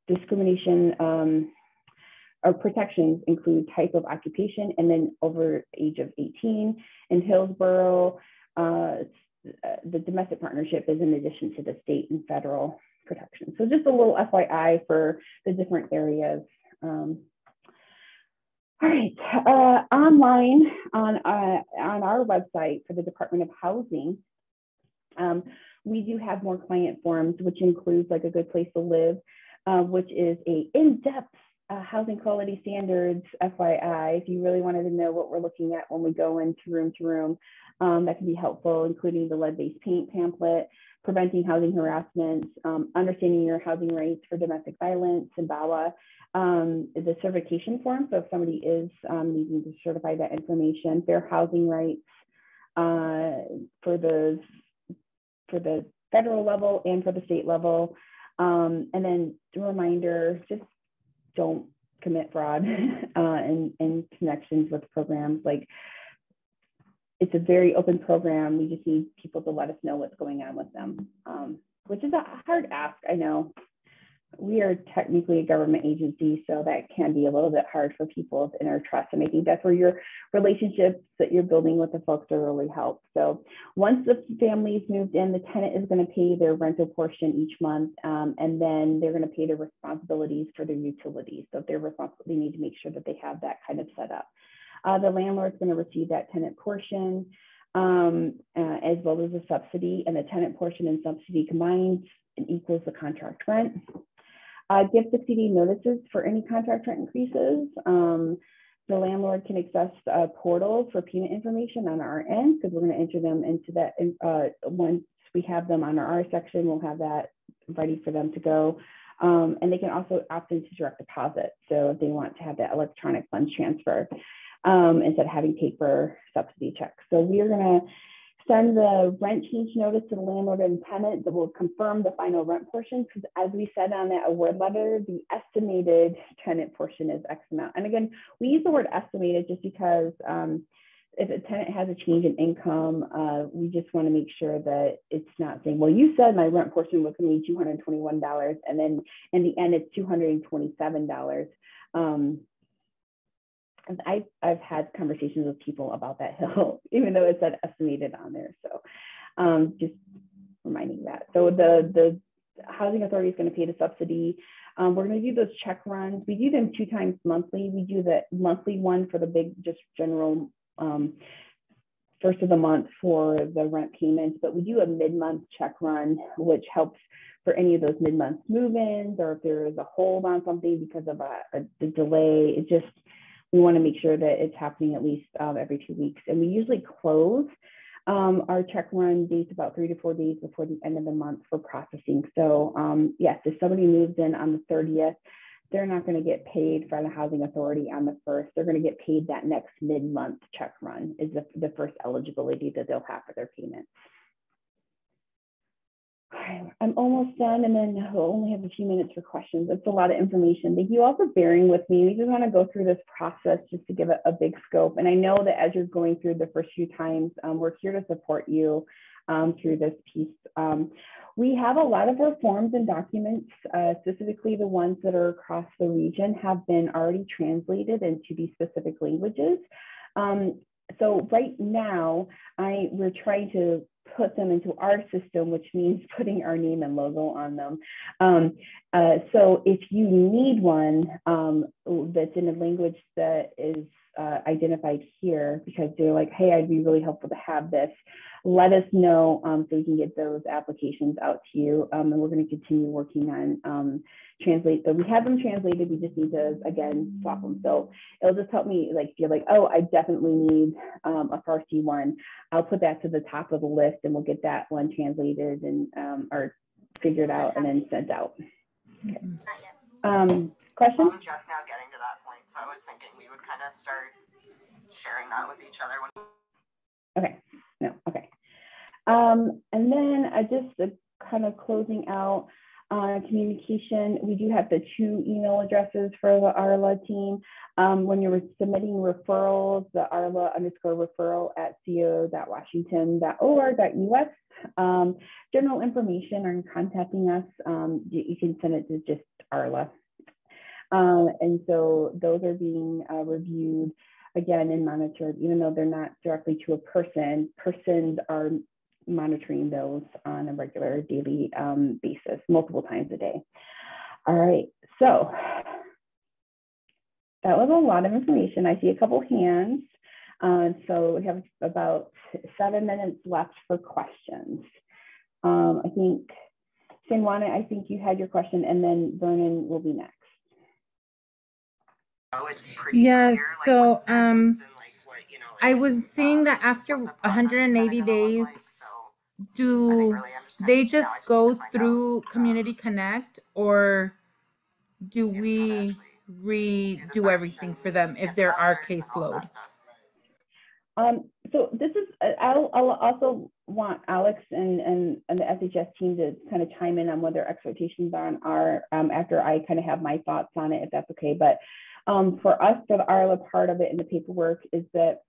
discrimination or protections include type of occupation and then over age of 18. In Hillsborough, the domestic partnership is in addition to the state and federal protection. So just a little FYI for the different areas. All right, online on our website for the Department of Housing, we do have more client forms, which includes like a good place to live, which is a in-depth housing quality standards, FYI, if you really wanted to know what we're looking at when we go into room to room, that can be helpful, including the lead-based paint pamphlet, preventing housing harassment, understanding your housing rights for domestic violence, and BAWA, the certification form. So if somebody is needing to certify that information, fair housing rights for the federal level and for the state level. And then a reminder, just don't commit fraud in connections with programs. Like, it's a very open program. We just need people to let us know what's going on with them, which is a hard ask, I know. We are technically a government agency, so that can be a little bit hard for people to inner trust. And I think that's where your relationships that you're building with the folks are really help. So once the family's moved in, the tenant is going to pay their rental portion each month, and then they're going to pay their responsibilities for their utilities. So if they're responsible, they need to make sure that they have that kind of set up. The landlord's going to receive that tenant portion as well as a subsidy, and the tenant portion and subsidy combined equals the contract rent. Give 60-day notices for any contract rent increases. The landlord can access a portal for payment information on our end, because we're going to enter them into that. Once we have them on our section, we'll have that ready for them to go. And they can also opt into direct deposit. So if they want to have that electronic funds transfer instead of having paper subsidy checks. So we are going to send the rent change notice to the landlord and tenant that will confirm the final rent portion, because as we said on that award letter, the estimated tenant portion is X amount. And again, we use the word estimated just because if a tenant has a change in income, we just want to make sure that it's not saying, well, you said my rent portion was going to be $221, and then in the end it's $227. I've had conversations with people about that hill, even though it said estimated on there. So just reminding that. So the housing authority is going to pay the subsidy. We're going to do those check runs. We do them 2 times monthly. We do the monthly one for the big, just general first of the month for the rent payments, but we do a mid-month check run, which helps for any of those mid-month move-ins, or if there is a hold on something because of a delay. It just, we want to make sure that it's happening at least every 2 weeks. And we usually close our check run dates about 3 to 4 days before the end of the month for processing. So yes, if somebody moves in on the 30th, they're not going to get paid by the housing authority on the 1st. They're going to get paid that next mid-month check run is the first eligibility that they'll have for their payments. I'm almost done, and then we'll only have a few minutes for questions. It's a lot of information. Thank you all for bearing with me. We just want to go through this process just to give it a big scope. And I know that as you're going through the first few times, we're here to support you through this piece. We have a lot of our forms and documents, specifically the ones that are across the region, have been already translated into these specific languages. So right now, we're trying to put them into our system, which means putting our name and logo on them. So if you need one that's in a language that is identified here, because they're like, hey, I'd be really helpful to have this, let us know so we can get those applications out to you. And we're going to continue working on translate. So we have them translated. We just need to, again, swap them. So it'll just help me like feel like, oh, I definitely need a Farsi one. I'll put that to the top of the list and we'll get that one translated and or figured out and then sent out. Okay. Questions? I'm just now getting to that point. So I was thinking we would kind of start sharing that with each other. Okay. No. Okay. And then just kind of closing out communication, we do have the 2 email addresses for the RLA team. When you're submitting referrals, the RLA_referral@co.washington.or.us. General information on contacting us, you can send it to just RLA. And so those are being reviewed again and monitored, even though they're not directly to a person. Persons are monitoring those on a regular daily basis, multiple times a day. All right, so that was a lot of information. I see a couple hands. So we have about 7 minutes left for questions. I think, Sinwana, I think you had your question, and then Vernon will be next. Yes, so I was seeing that after 180 days, do they just go through Community Connect, or do we redo everything for them if there are caseload? So this is, I'll also want Alex and the SHS team to kind of chime in on what their expectations are on our, after I kind of have my thoughts on it, if that's okay. But for us, for the RLA part of it and the paperwork is that,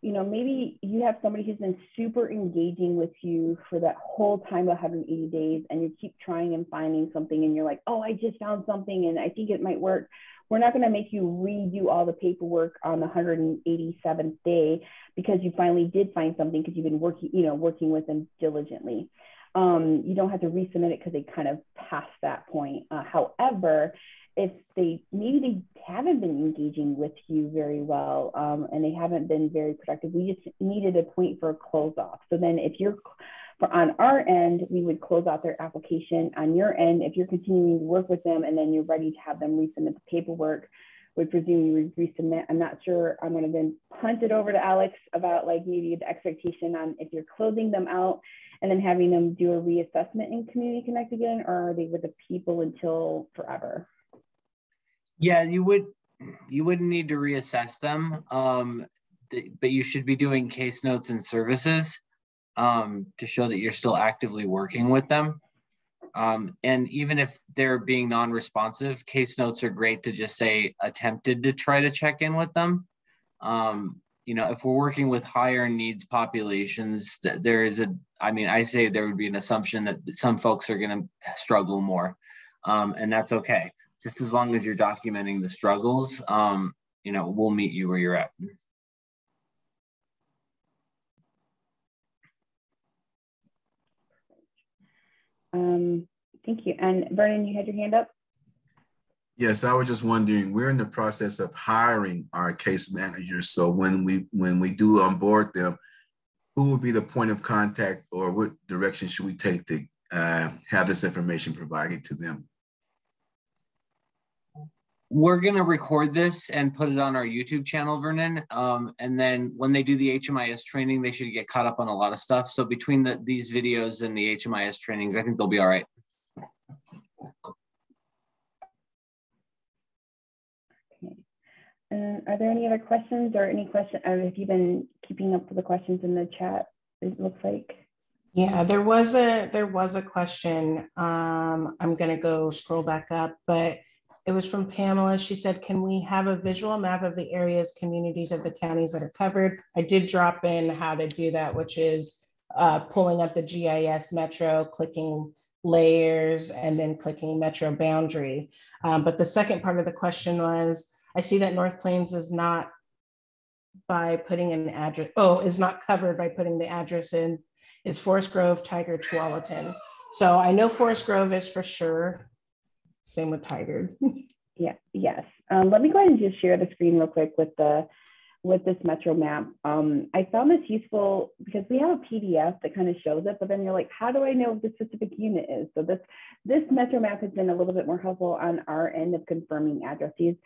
you know, maybe you have somebody who's been super engaging with you for that whole time of 180 days, and you keep trying and finding something, and you're like, oh, I just found something and I think it might work. We're not going to make you redo all the paperwork on the 187th day because you finally did find something because you've been working with them diligently. You don't have to resubmit it because they kind of passed that point. However, if maybe they haven't been engaging with you very well and they haven't been very productive, we just needed a point for a close off. So then if you're on our end, we would close out their application. On your end, if you're continuing to work with them and then you're ready to have them resubmit the paperwork, we presume you would resubmit. I'm not sure. I'm going to then punt it over to Alex about like maybe the expectation on if you're closing them out and then having them do a reassessment in Community Connect again, or are they with the people until forever? Yeah, you wouldn't need to reassess them, but you should be doing case notes and services to show that you're still actively working with them. And even if they're being non-responsive, case notes are great to just say attempted to try to check in with them. You know, if we're working with higher needs populations, there is I say there would be an assumption that some folks are going to struggle more, and that's okay. Just as long as you're documenting the struggles, you know, we'll meet you where you're at. Thank you. And Vernon, you had your hand up? Yes, I was just wondering, we're in the process of hiring our case managers. So when we do onboard them, who would be the point of contact, or what direction should we take to have this information provided to them? We're going to record this and put it on our YouTube channel, Vernon. And then when they do the HMIS training, they should get caught up on a lot of stuff. So between these videos and the HMIS trainings, I think they'll be all right. Okay. Are there any other questions or any questions? Have you been keeping up with the questions in the chat? It looks like. Yeah, there was a question. I'm going to go scroll back up, but it was from Pamela. She said, can we have a visual map of the areas, communities of the counties that are covered? I did drop in how to do that, which is pulling up the GIS Metro, clicking layers, and then clicking Metro boundary. But the second part of the question was, I see that North Plains is not by putting an address, is not covered by putting the address in, is Forest Grove, Tiger, Tualatin. So I know Forest Grove is for sure. Same with Tiger. Yeah, yes. Let me go ahead and just share the screen real quick with this Metro map. I found this useful because we have a PDF that kind of shows it, but then you're like, how do I know what the specific unit is? So this Metro map has been a little bit more helpful on our end of confirming addresses.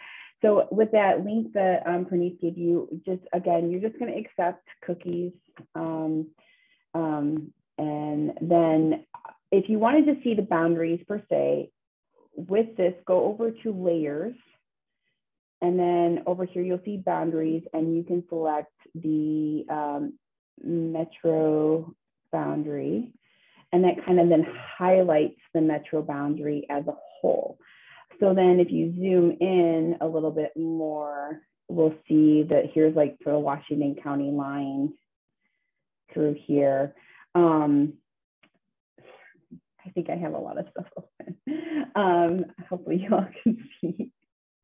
So with that link that Praneeth gave you, just again, you're just going to accept cookies. And then if you wanted to see the boundaries per se, with this, go over to layers. And then over here, you'll see boundaries, and you can select the Metro boundary. And that kind of then highlights the Metro boundary as a whole. So then if you zoom in a little bit more, we'll see that here's like for the Washington County line through here. I think I have a lot of stuff open. Hopefully you all can see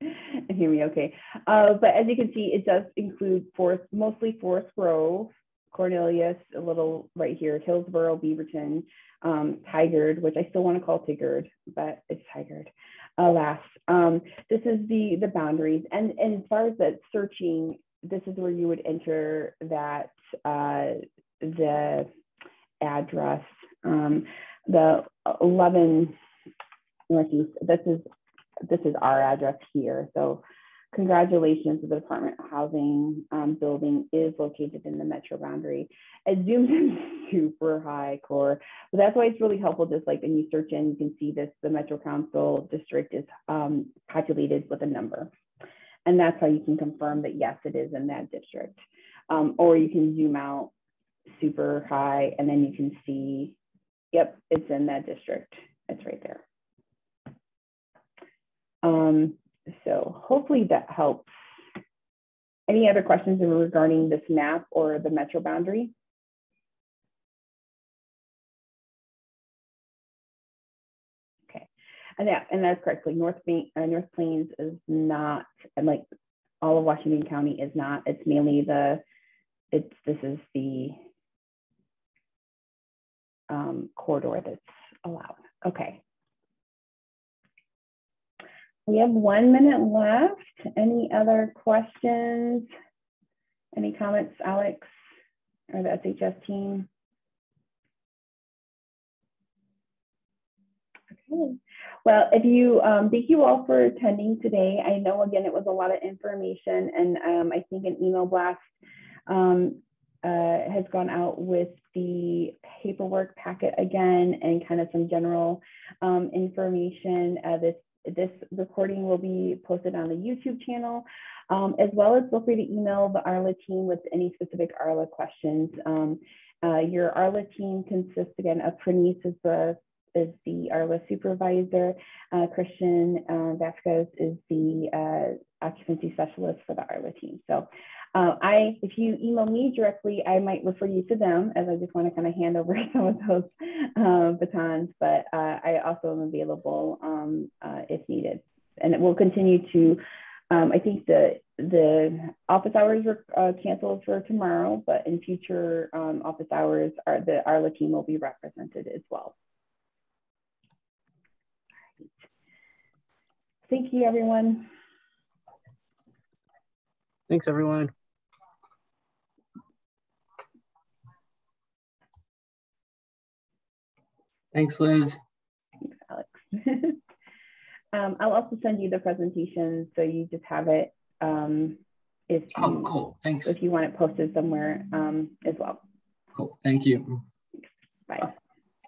and hear me okay. But as you can see, it does include mostly Forest Grove, Cornelius, a little right here, Hillsborough, Beaverton, Tigard, which I still want to call Tigard, but it's Tigard. Alas, this is the boundaries. And as far as that searching, this is where you would enter that the address, the 11 Northeast. This is our address here. So congratulations, the Department of Housing building is located in the Metro boundary. It zooms in super high core, but that's why it's really helpful. Just like when you search in, you can see this, the Metro Council district is populated with a number. And that's how you can confirm that, yes, it is in that district. Or you can zoom out super high and then you can see, yep, it's in that district. It's right there. So hopefully that helps. Any other questions regarding this map or the Metro boundary? Okay, and that's correct. Like North Plains is not, and like all of Washington County is not. It's mainly this is the corridor that's allowed. Okay. We have 1 minute left. Any other questions? Any comments, Alex, or the SHS team? Okay. Well, if you, thank you all for attending today. I know, again, it was a lot of information, and I think an email blast has gone out with the paperwork packet again and kind of some general information. This recording will be posted on the YouTube channel, as well as feel free to email the RLA team with any specific RLA questions. Your RLA team consists again of Praneeth is the RLA supervisor, Christian Vasquez is the occupancy specialist for the RLA team. So if you email me directly, I might refer you to them, as I just want to kind of hand over some of those batons, but I also am available if needed. And it will continue to, I think the office hours were canceled for tomorrow, but in future office hours, the RLA team will be represented as well. Thank you, everyone. Thanks, everyone. Thanks, Liz. Thanks, Alex. I'll also send you the presentation so you just have it cool. Thanks. If you want it posted somewhere as well. Cool. Thank you. Bye.